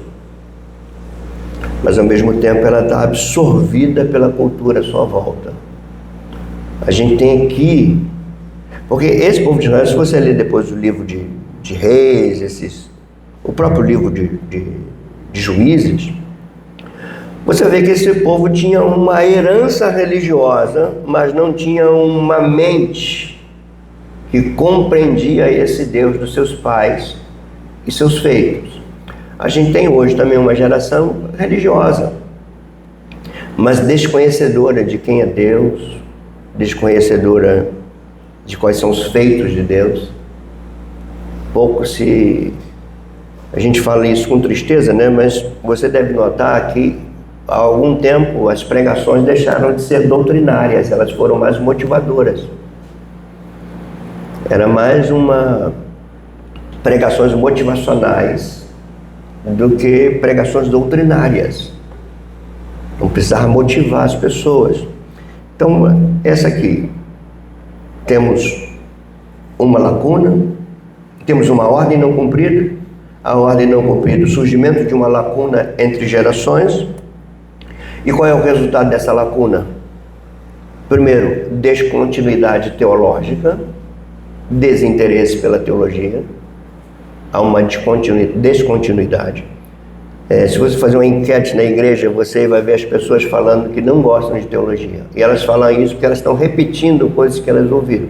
mas ao mesmo tempo ela está absorvida pela cultura à sua volta. A gente tem aqui, porque esse povo de Israel, se você ler depois o livro de Reis, o próprio livro de Juízes, você vê que esse povo tinha uma herança religiosa, mas não tinha uma mente que compreendia esse Deus dos seus pais e seus feitos. A gente tem hoje também uma geração religiosa, mas desconhecedora de quem é Deus, desconhecedora de quais são os feitos de Deus. A gente fala isso com tristeza, né? Mas você deve notar que há algum tempo as pregações deixaram de ser doutrinárias, elas foram mais motivadoras. Era mais pregações motivacionais do que pregações doutrinárias. Não precisava motivar as pessoas. Então, essa aqui, temos uma lacuna, temos uma ordem não cumprida. A ordem não cumprida, o surgimento de uma lacuna entre gerações. E qual é o resultado dessa lacuna? Primeiro, descontinuidade teológica, desinteresse pela teologia. Há uma descontinuidade. Se você fazer uma enquete na igreja, você vai ver as pessoas falando que não gostam de teologia. E elas falam isso porque elas estão repetindo coisas que elas ouviram.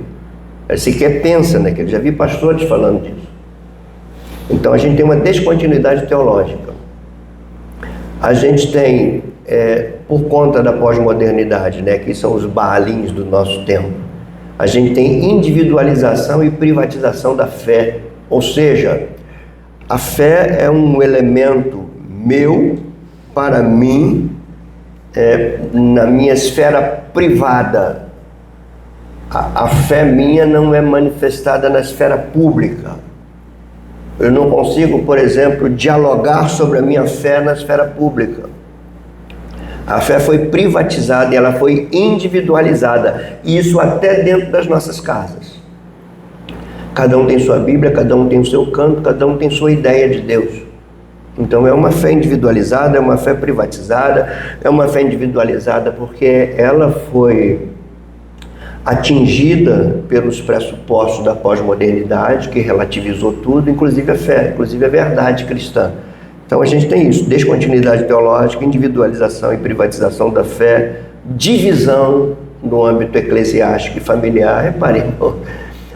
Elas sequer pensam naquilo. Já vi pastores falando disso. Então a gente tem uma descontinuidade teológica. A gente tem, por conta da pós-modernidade, né, que são os Baalins do nosso tempo, a gente tem individualização e privatização da fé. Ou seja, a fé é um elemento meu, para mim, na minha esfera privada. A fé minha não é manifestada na esfera pública. Eu não consigo, por exemplo, dialogar sobre a minha fé na esfera pública. A fé foi privatizada e ela foi individualizada. E isso até dentro das nossas casas. Cada um tem sua Bíblia, cada um tem o seu canto, cada um tem sua ideia de Deus. Então é uma fé individualizada, é uma fé privatizada, é uma fé individualizada porque ela foi atingida pelos pressupostos da pós-modernidade, que relativizou tudo, inclusive a fé, inclusive a verdade cristã. Então a gente tem isso, descontinuidade teológica, individualização e privatização da fé, divisão no âmbito eclesiástico e familiar. Reparem, irmão,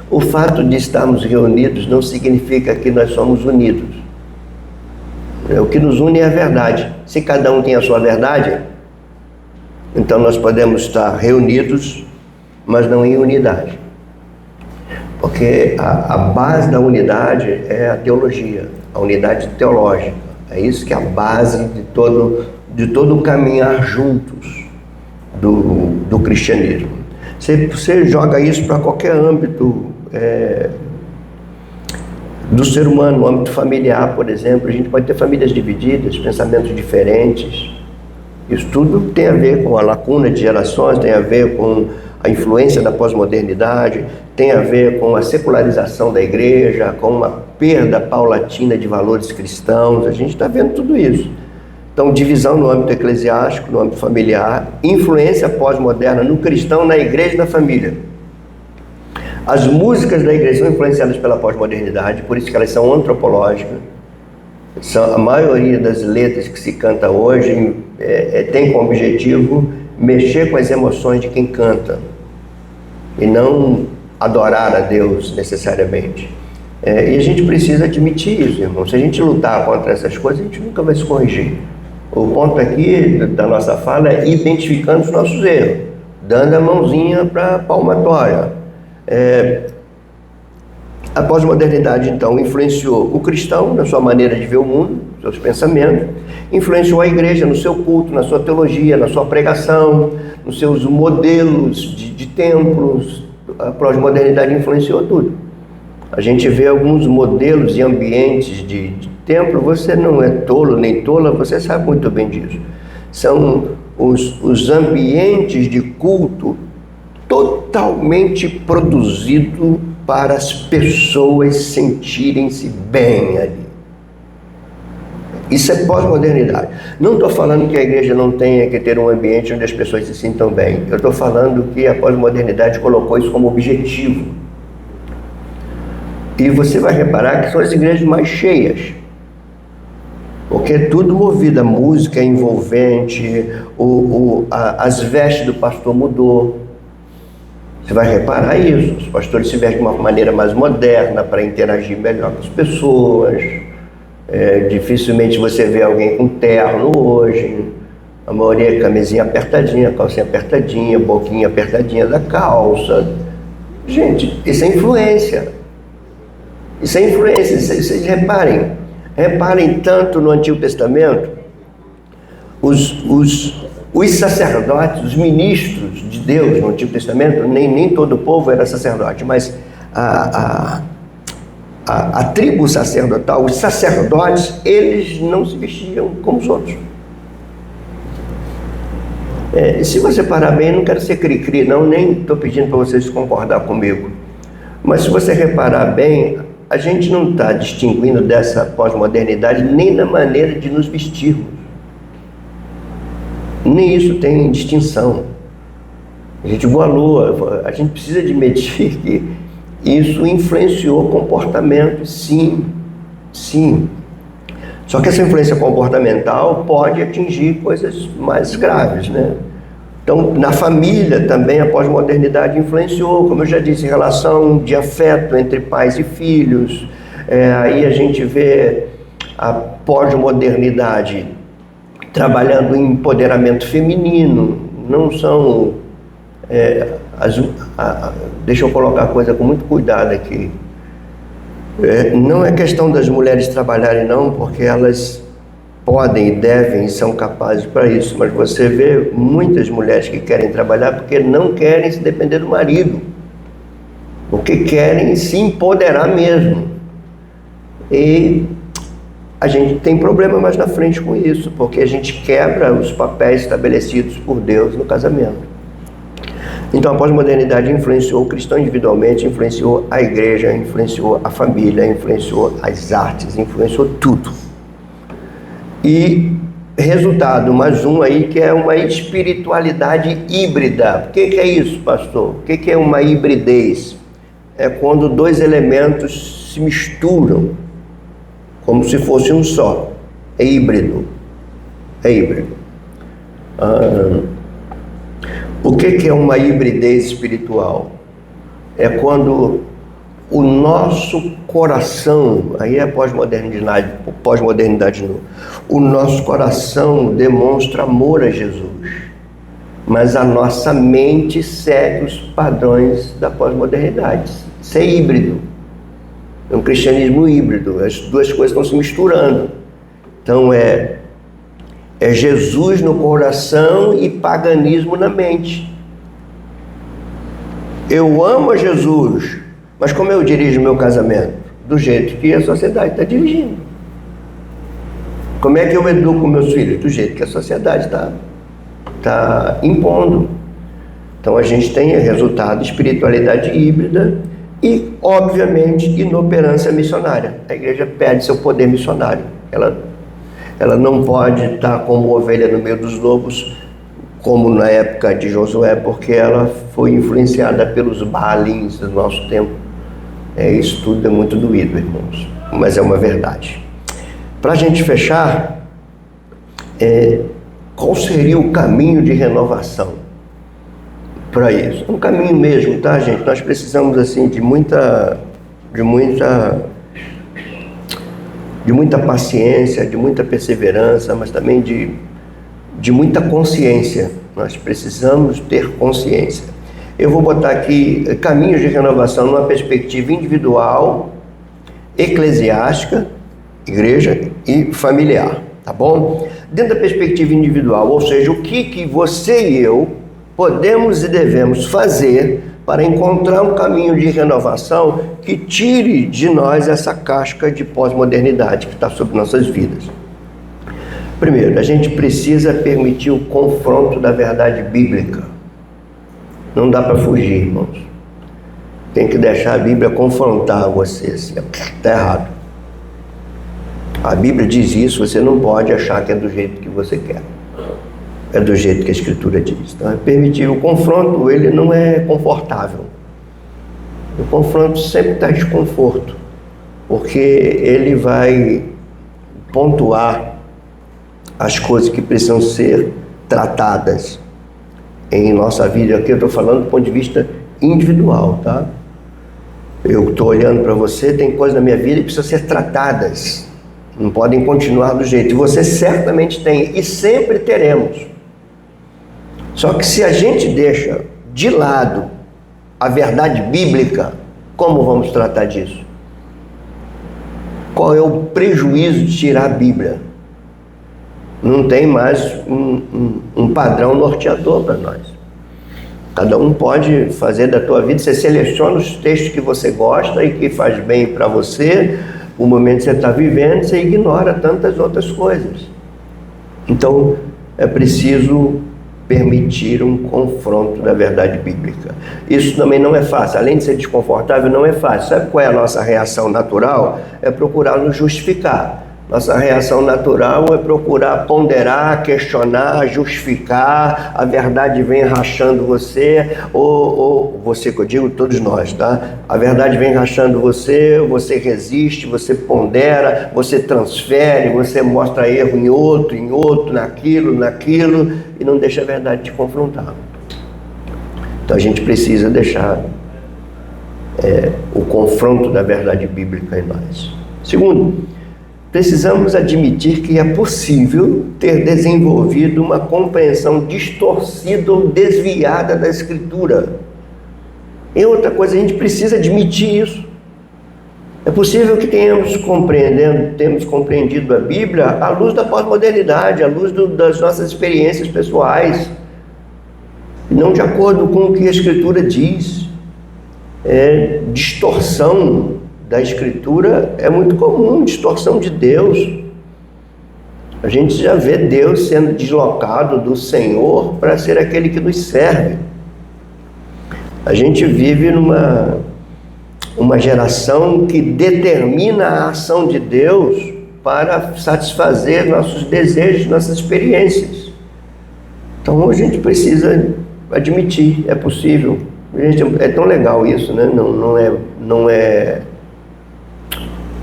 o fato de estarmos reunidos não significa que nós somos unidos. O que nos une é a verdade. Se cada um tem a sua verdade, então nós podemos estar reunidos, mas não em unidade. Porque a base da unidade é a teologia, a unidade teológica. É isso que é a base de todo o caminhar juntos do cristianismo. Você joga isso para qualquer âmbito do ser humano, no âmbito familiar, por exemplo. A gente pode ter famílias divididas, pensamentos diferentes. Isso tudo tem a ver com a lacuna de gerações, tem a ver com a influência da pós-modernidade, tem a ver com a secularização da igreja, com uma perda paulatina de valores cristãos. A gente está vendo tudo isso. Então, divisão no âmbito eclesiástico, no âmbito familiar, influência pós-moderna no cristão, na igreja e na família. As músicas da igreja são influenciadas pela pós-modernidade, por isso que elas são antropológicas. A maioria das letras que se canta hoje tem como objetivo mexer com as emoções de quem canta e não adorar a Deus necessariamente. E a gente precisa admitir isso, irmão. Se a gente lutar contra essas coisas, a gente nunca vai se corrigir. O ponto aqui da nossa fala é identificando os nossos erros, dando a mãozinha para a palmatória. A pós-modernidade, então, influenciou o cristão na sua maneira de ver o mundo, seus pensamentos, influenciou a igreja no seu culto, na sua teologia, na sua pregação, nos seus modelos de templos. A pós-modernidade influenciou tudo. A gente vê alguns modelos e ambientes de templo, você não é tolo nem tola, você sabe muito bem disso. São os ambientes de culto totalmente produzidos para as pessoas sentirem-se bem ali. Isso é pós-modernidade. Não estou falando que a igreja não tenha que ter um ambiente onde as pessoas se sintam bem. Eu estou falando que a pós-modernidade colocou isso como objetivo. E você vai reparar que são as igrejas mais cheias. Porque é tudo movido, a música é envolvente, as vestes do pastor mudou. Você vai reparar isso. Os pastores se vestem de uma maneira mais moderna para interagir melhor com as pessoas. Dificilmente você vê alguém com terno hoje. A maioria é camisinha apertadinha, calcinha apertadinha, boquinha apertadinha da calça. Gente, isso é influência. Isso é influência. Vocês reparem tanto no Antigo Testamento, os sacerdotes, os ministros de Deus no Antigo Testamento, nem todo o povo era sacerdote, mas a tribo sacerdotal, os sacerdotes, eles não se vestiam como os outros. Se você parar bem, não quero ser cri-cri, não, nem estou pedindo para vocês concordar comigo, mas se você reparar bem, a gente não está distinguindo dessa pós-modernidade nem na maneira de nos vestirmos. Nem isso tem distinção. A gente igualou, a gente precisa admitir que isso influenciou o comportamento, sim. Só que essa influência comportamental pode atingir coisas mais graves, né? Então, na família também a pós-modernidade influenciou, como eu já disse, em relação de afeto entre pais e filhos. Aí a gente vê a pós-modernidade trabalhando em empoderamento feminino. Não são... deixa eu colocar a coisa com muito cuidado aqui. Não é questão das mulheres trabalharem não, porque elas podem e devem e são capazes para isso, mas você vê muitas mulheres que querem trabalhar porque não querem se depender do marido, porque querem se empoderar mesmo. E a gente tem problema mais na frente com isso, porque a gente quebra os papéis estabelecidos por Deus no casamento. Então a pós-modernidade influenciou o cristão individualmente, influenciou a igreja, influenciou a família, influenciou as artes, influenciou tudo. E resultado, mais um aí, que é uma espiritualidade híbrida. O que é isso, pastor? O que é uma hibridez? É quando dois elementos se misturam, como se fosse um só. É híbrido. O que é uma hibridez espiritual? É quando o nosso coração, aí é pós-modernidade, o nosso coração demonstra amor a Jesus, mas a nossa mente segue os padrões da pós-modernidade. Isso é híbrido, é um cristianismo híbrido, as duas coisas estão se misturando. Então é Jesus no coração e paganismo na mente. Eu amo a Jesus, mas como eu dirijo meu casamento? Do jeito que a sociedade está dirigindo. Como é que eu educo meus filhos? Do jeito que a sociedade está impondo. Então a gente tem resultado, espiritualidade híbrida e, obviamente, inoperância missionária. A igreja perde seu poder missionário. Ela não pode estar como ovelha no meio dos lobos, como na época de Josué, porque ela foi influenciada pelos Baalins do nosso tempo. Isso tudo é muito doído, irmãos, mas é uma verdade. Para a gente fechar, qual seria o caminho de renovação para isso? Um caminho mesmo, tá, gente? Nós precisamos, assim, de muita de muita paciência, de muita perseverança, mas também de muita consciência. Nós precisamos ter consciência. Eu vou botar aqui caminhos de renovação numa perspectiva individual, eclesiástica, igreja e familiar, tá bom? Dentro da perspectiva individual, ou seja, o que você e eu podemos e devemos fazer para encontrar um caminho de renovação que tire de nós essa casca de pós-modernidade que está sobre nossas vidas. Primeiro, a gente precisa permitir o confronto da verdade bíblica. Não dá para fugir, irmãos. Tem que deixar a Bíblia confrontar você. Assim, está errado. A Bíblia diz isso, você não pode achar que é do jeito que você quer. É do jeito que a Escritura diz. Então, é permitir o confronto, ele não é confortável. O confronto sempre traz desconforto, porque ele vai pontuar as coisas que precisam ser tratadas em nossa vida. Aqui eu estou falando do ponto de vista individual, tá? Eu estou olhando para você, tem coisas na minha vida que precisam ser tratadas, não podem continuar do jeito, e você certamente tem, e sempre teremos. Só que se a gente deixa de lado a verdade bíblica, como vamos tratar disso? Qual é o prejuízo de tirar a Bíblia? Não tem mais um padrão norteador para nós. Cada um pode fazer da tua vida, você seleciona os textos que você gosta e que faz bem para você, o momento que você está vivendo, você ignora tantas outras coisas. Então, é preciso permitir um confronto da verdade bíblica. Isso também não é fácil, além de ser desconfortável, não é fácil. Sabe qual é a nossa reação natural? É procurar nos justificar. Nossa reação natural é procurar ponderar, questionar, justificar. A verdade vem rachando você, ou você, que eu digo, todos nós, tá? A verdade vem rachando você, você resiste, você pondera, você transfere, você mostra erro em outro, naquilo, e não deixa a verdade te confrontar. Então a gente precisa deixar o confronto da verdade bíblica em nós. Segundo, precisamos admitir que é possível ter desenvolvido uma compreensão distorcida ou desviada da Escritura. E outra coisa, a gente precisa admitir isso. É possível que temos compreendido a Bíblia à luz da pós-modernidade, à luz das nossas experiências pessoais, e não de acordo com o que a Escritura diz. Distorção da Escritura é muito comum, distorção de Deus. A gente já vê Deus sendo deslocado do Senhor para ser aquele que nos serve. A gente vive uma geração que determina a ação de Deus para satisfazer nossos desejos, nossas experiências. Então a gente precisa admitir, é possível. Gente, é tão legal isso, né?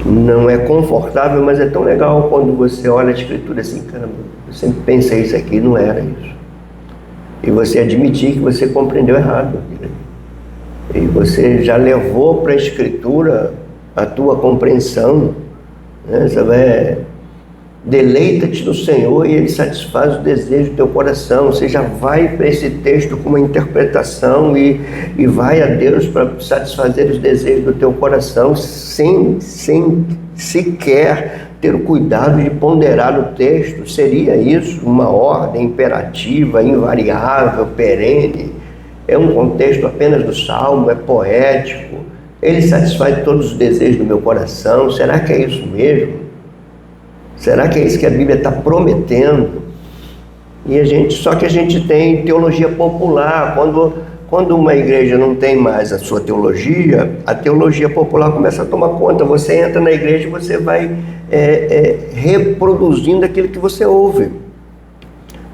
Não é confortável, mas é tão legal quando você olha a Escritura assim, caramba, eu sempre pensei isso aqui, não era isso. E você admitir que você compreendeu errado. E você já levou para a Escritura a tua compreensão, né? Você vai, deleita-te no Senhor e Ele satisfaz o desejo do teu coração. Você já vai para esse texto com uma interpretação e vai a Deus para satisfazer os desejos do teu coração, sem sequer ter o cuidado de ponderar o texto. Seria isso uma ordem imperativa, invariável, perene? É um contexto apenas do Salmo, é poético, ele satisfaz todos os desejos do meu coração. Será que é isso mesmo? Será que é isso que a Bíblia está prometendo? Só que a gente tem teologia popular. Quando uma igreja não tem mais a sua teologia, a teologia popular começa a tomar conta. Você entra na igreja e você vai reproduzindo aquilo que você ouve.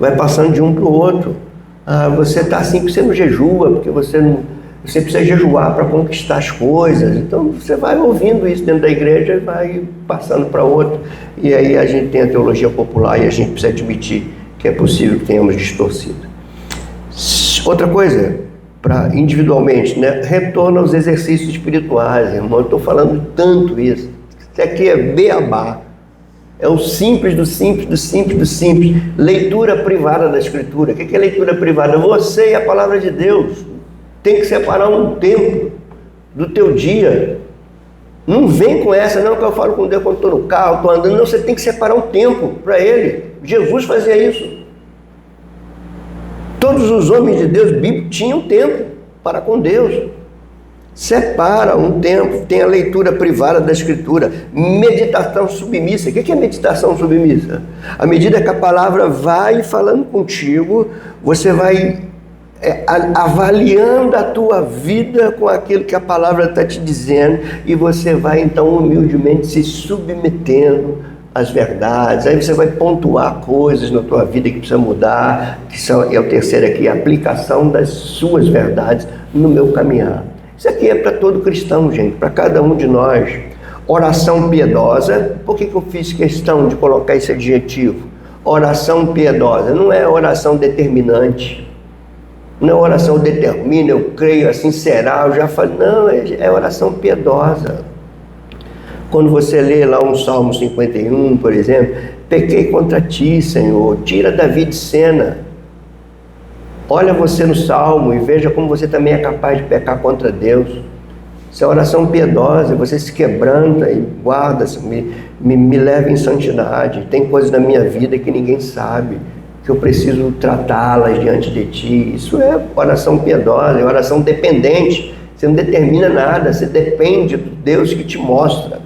Vai passando de um para o outro. Você está assim porque você não jejua, porque você precisa jejuar para conquistar as coisas. Então você vai ouvindo isso dentro da igreja e vai passando para outro. E aí a gente tem a teologia popular e a gente precisa admitir que é possível que tenhamos distorcido. Outra coisa, individualmente, né? Retorno aos exercícios espirituais, irmão. Eu estou falando tanto isso. Isso aqui é beabá. É o simples do simples, do simples, do simples. Leitura privada da Escritura. O que é leitura privada? Você e a palavra de Deus. Tem que separar um tempo do teu dia. Não vem com essa, não, que eu falo com Deus quando estou no carro, estou andando. Não, você tem que separar um tempo para Ele. Jesus fazia isso. Todos os homens de Deus bíblicos tinham tempo para com Deus. Separa um tempo, tem a leitura privada da Escritura, meditação submissa. O que é meditação submissa? À medida que a palavra vai falando contigo, você vai avaliando a tua vida com aquilo que a palavra está te dizendo, e você vai então humildemente se submetendo às verdades. Aí você vai pontuar coisas na tua vida que precisa mudar, é o terceiro aqui, a aplicação das suas verdades no meu caminhar. Isso aqui é para todo cristão, gente, para cada um de nós. Oração piedosa. Por que eu fiz questão de colocar esse adjetivo? Oração piedosa. Não é oração determinante. Não é oração determina, eu creio, assim será, eu já falei. Não, é oração piedosa. Quando você lê lá um Salmo 51, por exemplo, pequei contra ti, Senhor, tira Davi de cena. Olha você no Salmo e veja como você também é capaz de pecar contra Deus. Isso é oração piedosa, você se quebranta e guarda, me leva em santidade. Tem coisas na minha vida que ninguém sabe, que eu preciso tratá-las diante de ti. Isso é oração piedosa, é oração dependente. Você não determina nada, você depende do Deus que te mostra.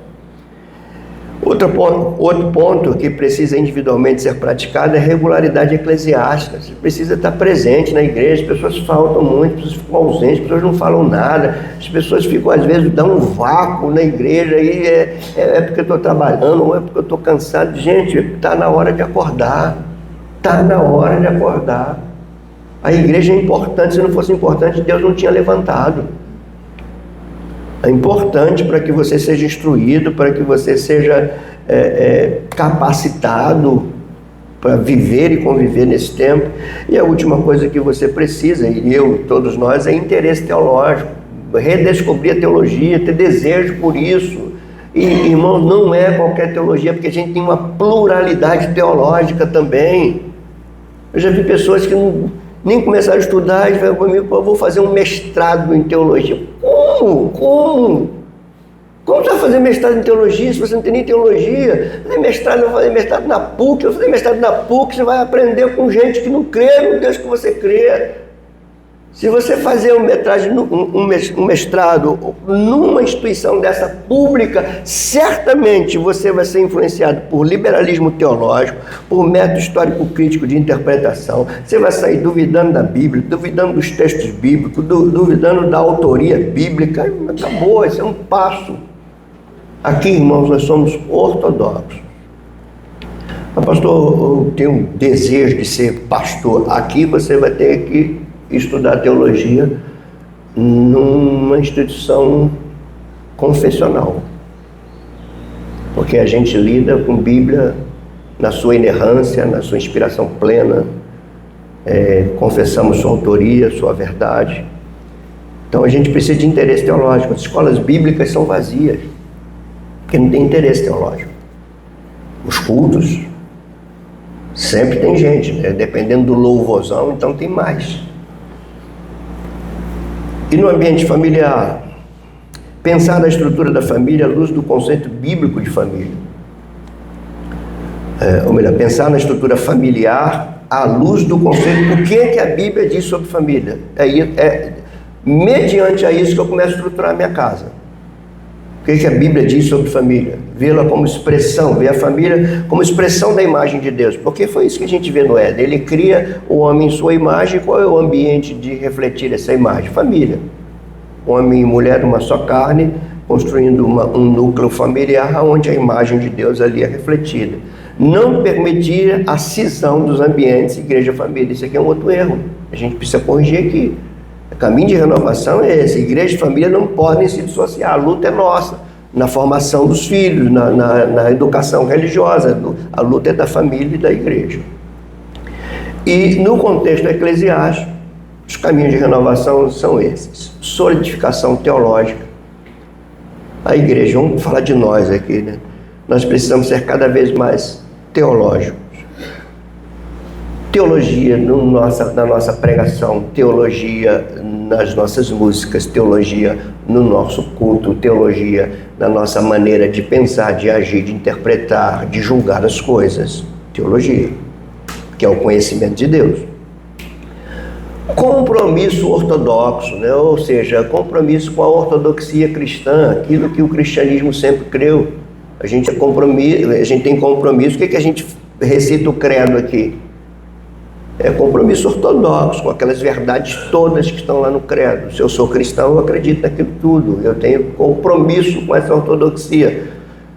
Outro ponto que precisa individualmente ser praticado é regularidade eclesiástica. Você precisa estar presente na igreja. As pessoas faltam muito, as pessoas ficam ausentes, as pessoas não falam nada, as pessoas ficam, às vezes, dão um vácuo na igreja, aí é porque eu estou trabalhando, ou é porque eu estou cansado. Gente, está na hora de acordar. Está na hora de acordar. A igreja é importante. Se não fosse importante, Deus não tinha levantado. É importante para que você seja instruído, para que você seja capacitado para viver e conviver nesse tempo. E a última coisa que você precisa, e eu, todos nós, é interesse teológico. Redescobrir a teologia, ter desejo por isso. E, irmãos, não é qualquer teologia, porque a gente tem uma pluralidade teológica também. Eu já vi pessoas que nem começaram a estudar e falam comigo, eu vou fazer um mestrado em teologia. Como? Como você vai fazer mestrado em teologia se você não tem nem teologia? Eu vou fazer mestrado na PUC. Eu vou fazer mestrado na PUC, você vai aprender com gente que não crê no Deus que você crê. Se você fazer um mestrado numa instituição dessa pública, certamente você vai ser influenciado por liberalismo teológico, por método histórico-crítico de interpretação. Você vai sair duvidando da Bíblia, duvidando dos textos bíblicos, duvidando da autoria bíblica. Acabou, esse é um passo. Aqui, irmãos, nós somos ortodoxos. Mas, pastor, eu tenho um desejo de ser pastor. Aqui você vai ter que estudar teologia numa instituição confessional, porque a gente lida com Bíblia na sua inerrância, na sua inspiração plena, confessamos sua autoria, sua verdade. Então a gente precisa de interesse teológico. As escolas bíblicas são vazias, porque não tem interesse teológico. Os cultos sempre tem gente, né? Dependendo do louvorzão, então tem mais. E no ambiente familiar, pensar na estrutura da família à luz do conceito bíblico de família. Ou melhor, pensar na estrutura familiar à luz do conceito, o que é que a Bíblia diz sobre família. Mediante a isso que eu começo a estruturar a minha casa. O que é que a Bíblia diz sobre família? Vê-la como expressão, ver a família como expressão da imagem de Deus. Porque foi isso que a gente vê no Éden. Ele cria o homem em sua imagem. Qual é o ambiente de refletir essa imagem? Família. Homem e mulher, uma só carne, construindo um núcleo familiar onde a imagem de Deus ali é refletida. Não permitir a cisão dos ambientes igreja-família. Isso aqui é um outro erro. A gente precisa corrigir aqui. O caminho de renovação é esse. Igreja e família não podem se dissociar. A luta é nossa, na formação dos filhos, na educação religiosa. A luta é da família e da igreja. E no contexto eclesiástico, os caminhos de renovação são esses. Solidificação teológica. A igreja, vamos falar de nós aqui, né? nós precisamos ser cada vez mais teológicos. Teologia na nossa pregação, teologia nas nossas músicas, teologia no nosso culto, teologia na nossa maneira de pensar, de agir, de interpretar, de julgar as coisas. Teologia, que é o conhecimento de Deus. Compromisso ortodoxo, né? Ou seja, compromisso com a ortodoxia cristã, aquilo que o cristianismo sempre creu. A gente tem compromisso. O que a gente recita o credo aqui? É compromisso ortodoxo, com aquelas verdades todas que estão lá no credo. Se eu sou cristão, eu acredito naquilo tudo. Eu tenho compromisso com essa ortodoxia.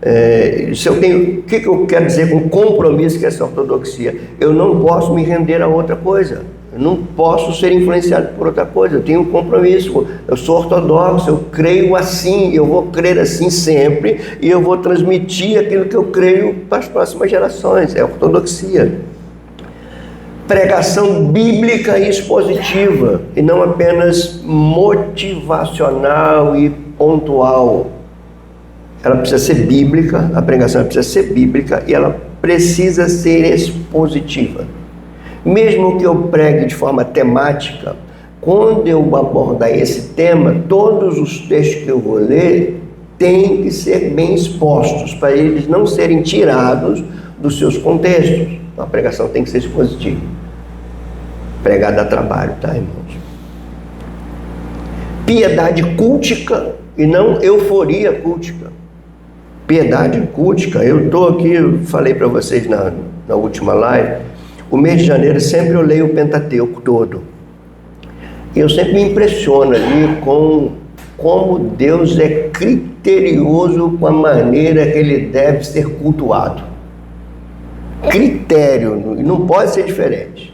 O que eu quero dizer com compromisso com essa ortodoxia? Eu não posso me render a outra coisa. Eu não posso ser influenciado por outra coisa. Eu tenho um compromisso. Eu sou ortodoxo, eu creio assim, eu vou crer assim sempre, e eu vou transmitir aquilo que eu creio para as próximas gerações. É ortodoxia. Pregação bíblica e expositiva, e não apenas motivacional e pontual. Ela precisa ser bíblica, a pregação precisa ser bíblica e ela precisa ser expositiva. Mesmo que eu pregue de forma temática, quando eu abordar esse tema, todos os textos que eu vou ler têm que ser bem expostos, para eles não serem tirados dos seus contextos. A pregação tem que ser expositiva. Pregar dá trabalho, tá, irmãos? Piedade cultica e não euforia cultica. Piedade cultica, eu estou aqui, eu falei para vocês na última live, o mês de janeiro sempre eu leio o Pentateuco todo. E eu sempre me impressiono ali com como Deus é criterioso com a maneira que Ele deve ser cultuado. Critério, não pode ser diferente.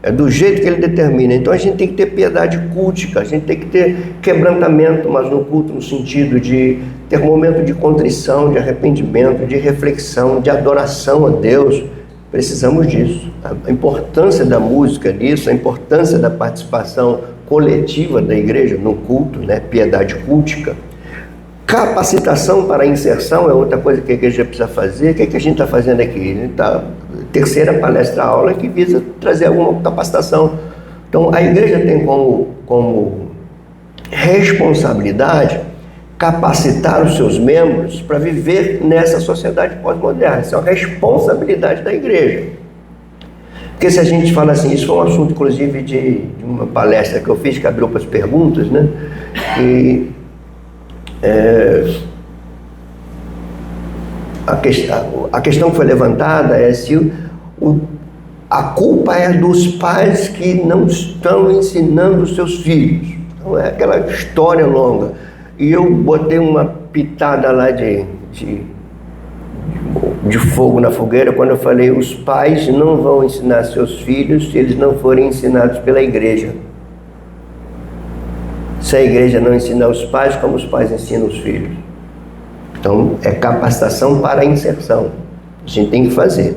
É do jeito que Ele determina. Então a gente tem que ter piedade cultica, a gente tem que ter quebrantamento, mas no culto no sentido de ter momento de contrição, de arrependimento, de reflexão, de adoração a Deus. Precisamos disso. A importância da música nisso, a importância da participação coletiva da igreja no culto, né? Piedade cultica. Capacitação para a inserção é outra coisa que a igreja precisa fazer. O que a gente está fazendo aqui? Terceira palestra-aula que visa trazer alguma capacitação. Então, a igreja tem como responsabilidade capacitar os seus membros para viver nessa sociedade pós-moderna. Isso é uma responsabilidade da igreja. Porque se a gente fala assim, isso foi um assunto, inclusive, de uma palestra que eu fiz, que abriu para as perguntas, né? E a questão que foi levantada é se a culpa é dos pais que não estão ensinando os seus filhos. Então é aquela história longa. E eu botei uma pitada lá de fogo na fogueira quando eu falei: os pais não vão ensinar seus filhos se eles não forem ensinados pela igreja. Se a igreja não ensinar os pais, como os pais ensinam os filhos? Então, é capacitação para a inserção. A gente tem que fazer.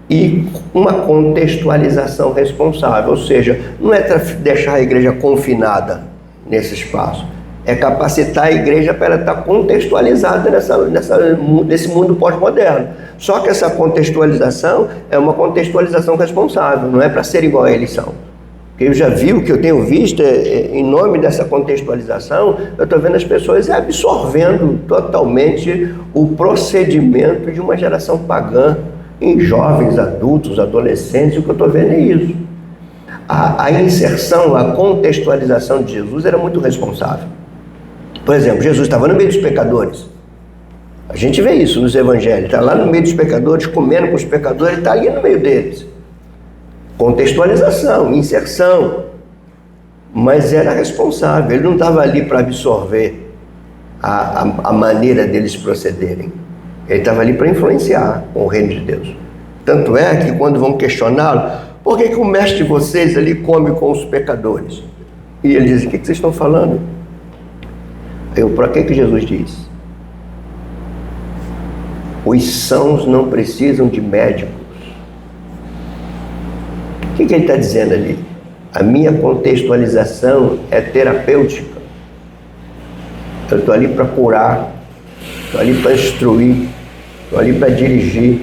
E uma contextualização responsável, ou seja, não é deixar a igreja confinada nesse espaço. É capacitar a igreja para ela estar contextualizada nesse mundo pós-moderno. Só que essa contextualização é uma contextualização responsável, não é para ser igual a eles são. Porque eu já vi o que eu tenho visto, em nome dessa contextualização, eu estou vendo as pessoas absorvendo totalmente o procedimento de uma geração pagã, em jovens, adultos, adolescentes. O que eu estou vendo é isso. A inserção, a contextualização de Jesus era muito responsável. Por exemplo, Jesus estava no meio dos pecadores. A gente vê isso nos evangelhos. Está lá no meio dos pecadores, comendo com os pecadores, está ali no meio deles. Contextualização, inserção. Mas era responsável. Ele não estava ali para absorver a maneira deles procederem. Ele estava ali para influenciar com o reino de Deus. Tanto é que quando vão questioná-lo, por que o mestre de vocês ali come com os pecadores? E ele diz: o que vocês estão falando? Para que Jesus diz? Os sãos não precisam de médicos. O que ele está dizendo ali? A minha contextualização é terapêutica. Eu estou ali para curar, estou ali para instruir, estão ali para dirigir.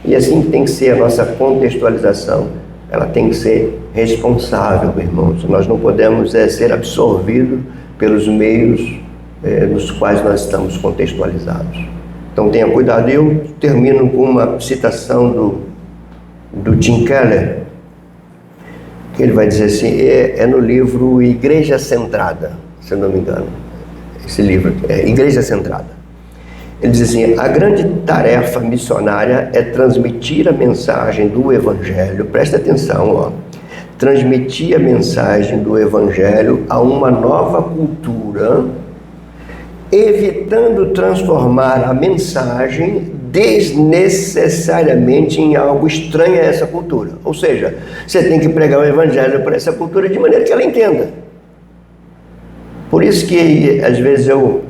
E assim tem que ser a nossa contextualização. Ela tem que ser responsável, irmãos. Nós não podemos ser absorvidos pelos meios nos quais nós estamos contextualizados. Então tenha cuidado. Eu termino com uma citação do Tim Keller, que ele vai dizer assim, é no livro Igreja Centrada, se eu não me engano. Esse livro é Igreja Centrada. Ele diz assim: a grande tarefa missionária é transmitir a mensagem do Evangelho, presta atenção, transmitir a mensagem do Evangelho a uma nova cultura, evitando transformar a mensagem desnecessariamente em algo estranho a essa cultura. Ou seja, você tem que pregar o Evangelho para essa cultura de maneira que ela entenda. Por isso que às vezes eu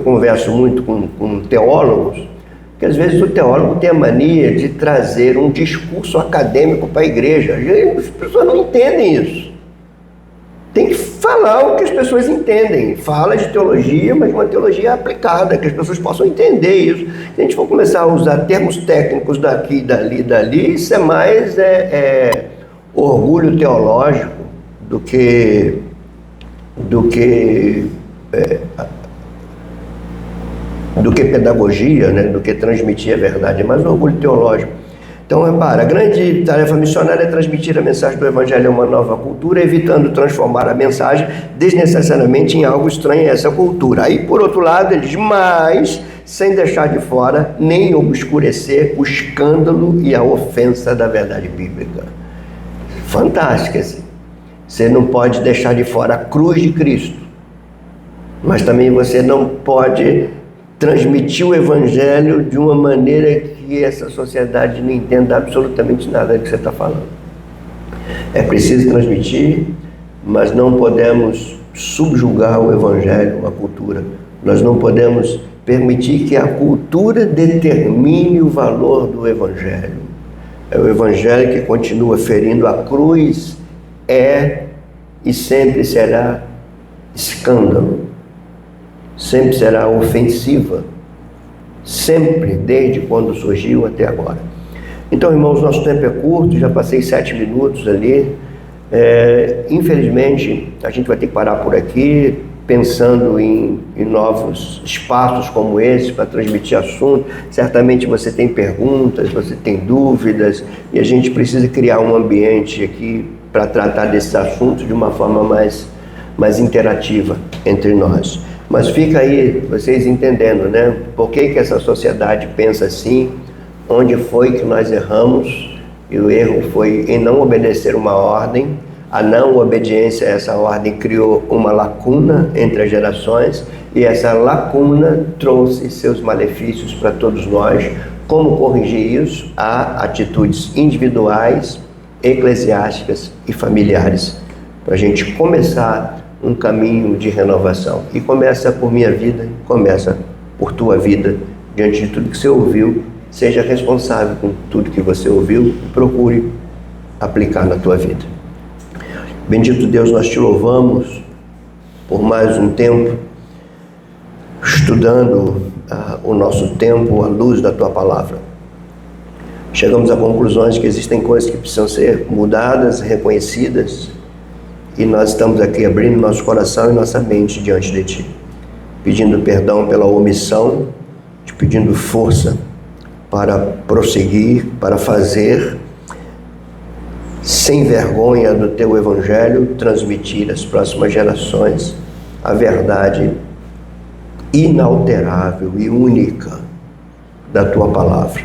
converso muito com teólogos, que às vezes o teólogo tem a mania de trazer um discurso acadêmico para a igreja. As pessoas não entendem isso. Tem que falar o que as pessoas entendem. Fala de teologia, mas uma teologia aplicada, que as pessoas possam entender isso. Se a gente for começar a usar termos técnicos daqui, dali, isso é mais orgulho teológico do que pedagogia, né? Do que transmitir a verdade, é mais orgulho teológico. Então, repara, a grande tarefa missionária é transmitir a mensagem do Evangelho a uma nova cultura, evitando transformar a mensagem desnecessariamente em algo estranho a essa cultura. Aí, por outro lado, ele diz, mas sem deixar de fora nem obscurecer o escândalo e a ofensa da verdade bíblica. Fantástica, assim. Você não pode deixar de fora a cruz de Cristo, mas também você não pode transmitir o Evangelho de uma maneira que essa sociedade não entenda absolutamente nada do que você está falando. É preciso transmitir, mas não podemos subjugar o Evangelho, a cultura. Nós não podemos permitir que a cultura determine o valor do Evangelho. É o Evangelho que continua ferindo a cruz, e sempre será escândalo, sempre será ofensiva, sempre, desde quando surgiu até agora. Então, irmãos, nosso tempo é curto, já passei 7 minutos ali. Infelizmente, a gente vai ter que parar por aqui, pensando em novos espaços como esse para transmitir assunto. Certamente você tem perguntas, você tem dúvidas, e a gente precisa criar um ambiente aqui para tratar desses assuntos de uma forma mais interativa entre nós. Mas fica aí, vocês entendendo, né? Por que essa sociedade pensa assim? Onde foi que nós erramos? E o erro foi em não obedecer uma ordem. A não obediência a essa ordem criou uma lacuna entre as gerações, e essa lacuna trouxe seus malefícios para todos nós. Como corrigir isso? Há atitudes individuais, eclesiásticas e familiares para a gente começar um caminho de renovação. E começa por minha vida, começa por tua vida. Diante de tudo que você ouviu, seja responsável com tudo que você ouviu e procure aplicar na tua vida. Bendito Deus, nós te louvamos por mais um tempo, estudando o nosso tempo à luz da tua palavra. Chegamos a conclusões de que existem coisas que precisam ser mudadas, reconhecidas, e nós estamos aqui abrindo nosso coração e nossa mente diante de ti, pedindo perdão pela omissão, te pedindo força para prosseguir, para fazer, sem vergonha do teu Evangelho, transmitir às próximas gerações a verdade inalterável e única da tua palavra.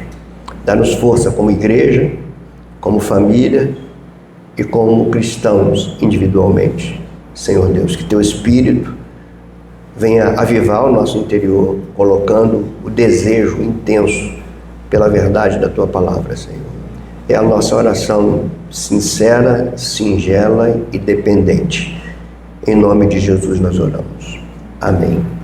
Dá-nos força como igreja, como família e como cristãos individualmente. Senhor Deus, que teu Espírito venha avivar o nosso interior, colocando o desejo intenso pela verdade da tua palavra, Senhor. É a nossa oração sincera, singela e dependente. Em nome de Jesus nós oramos. Amém.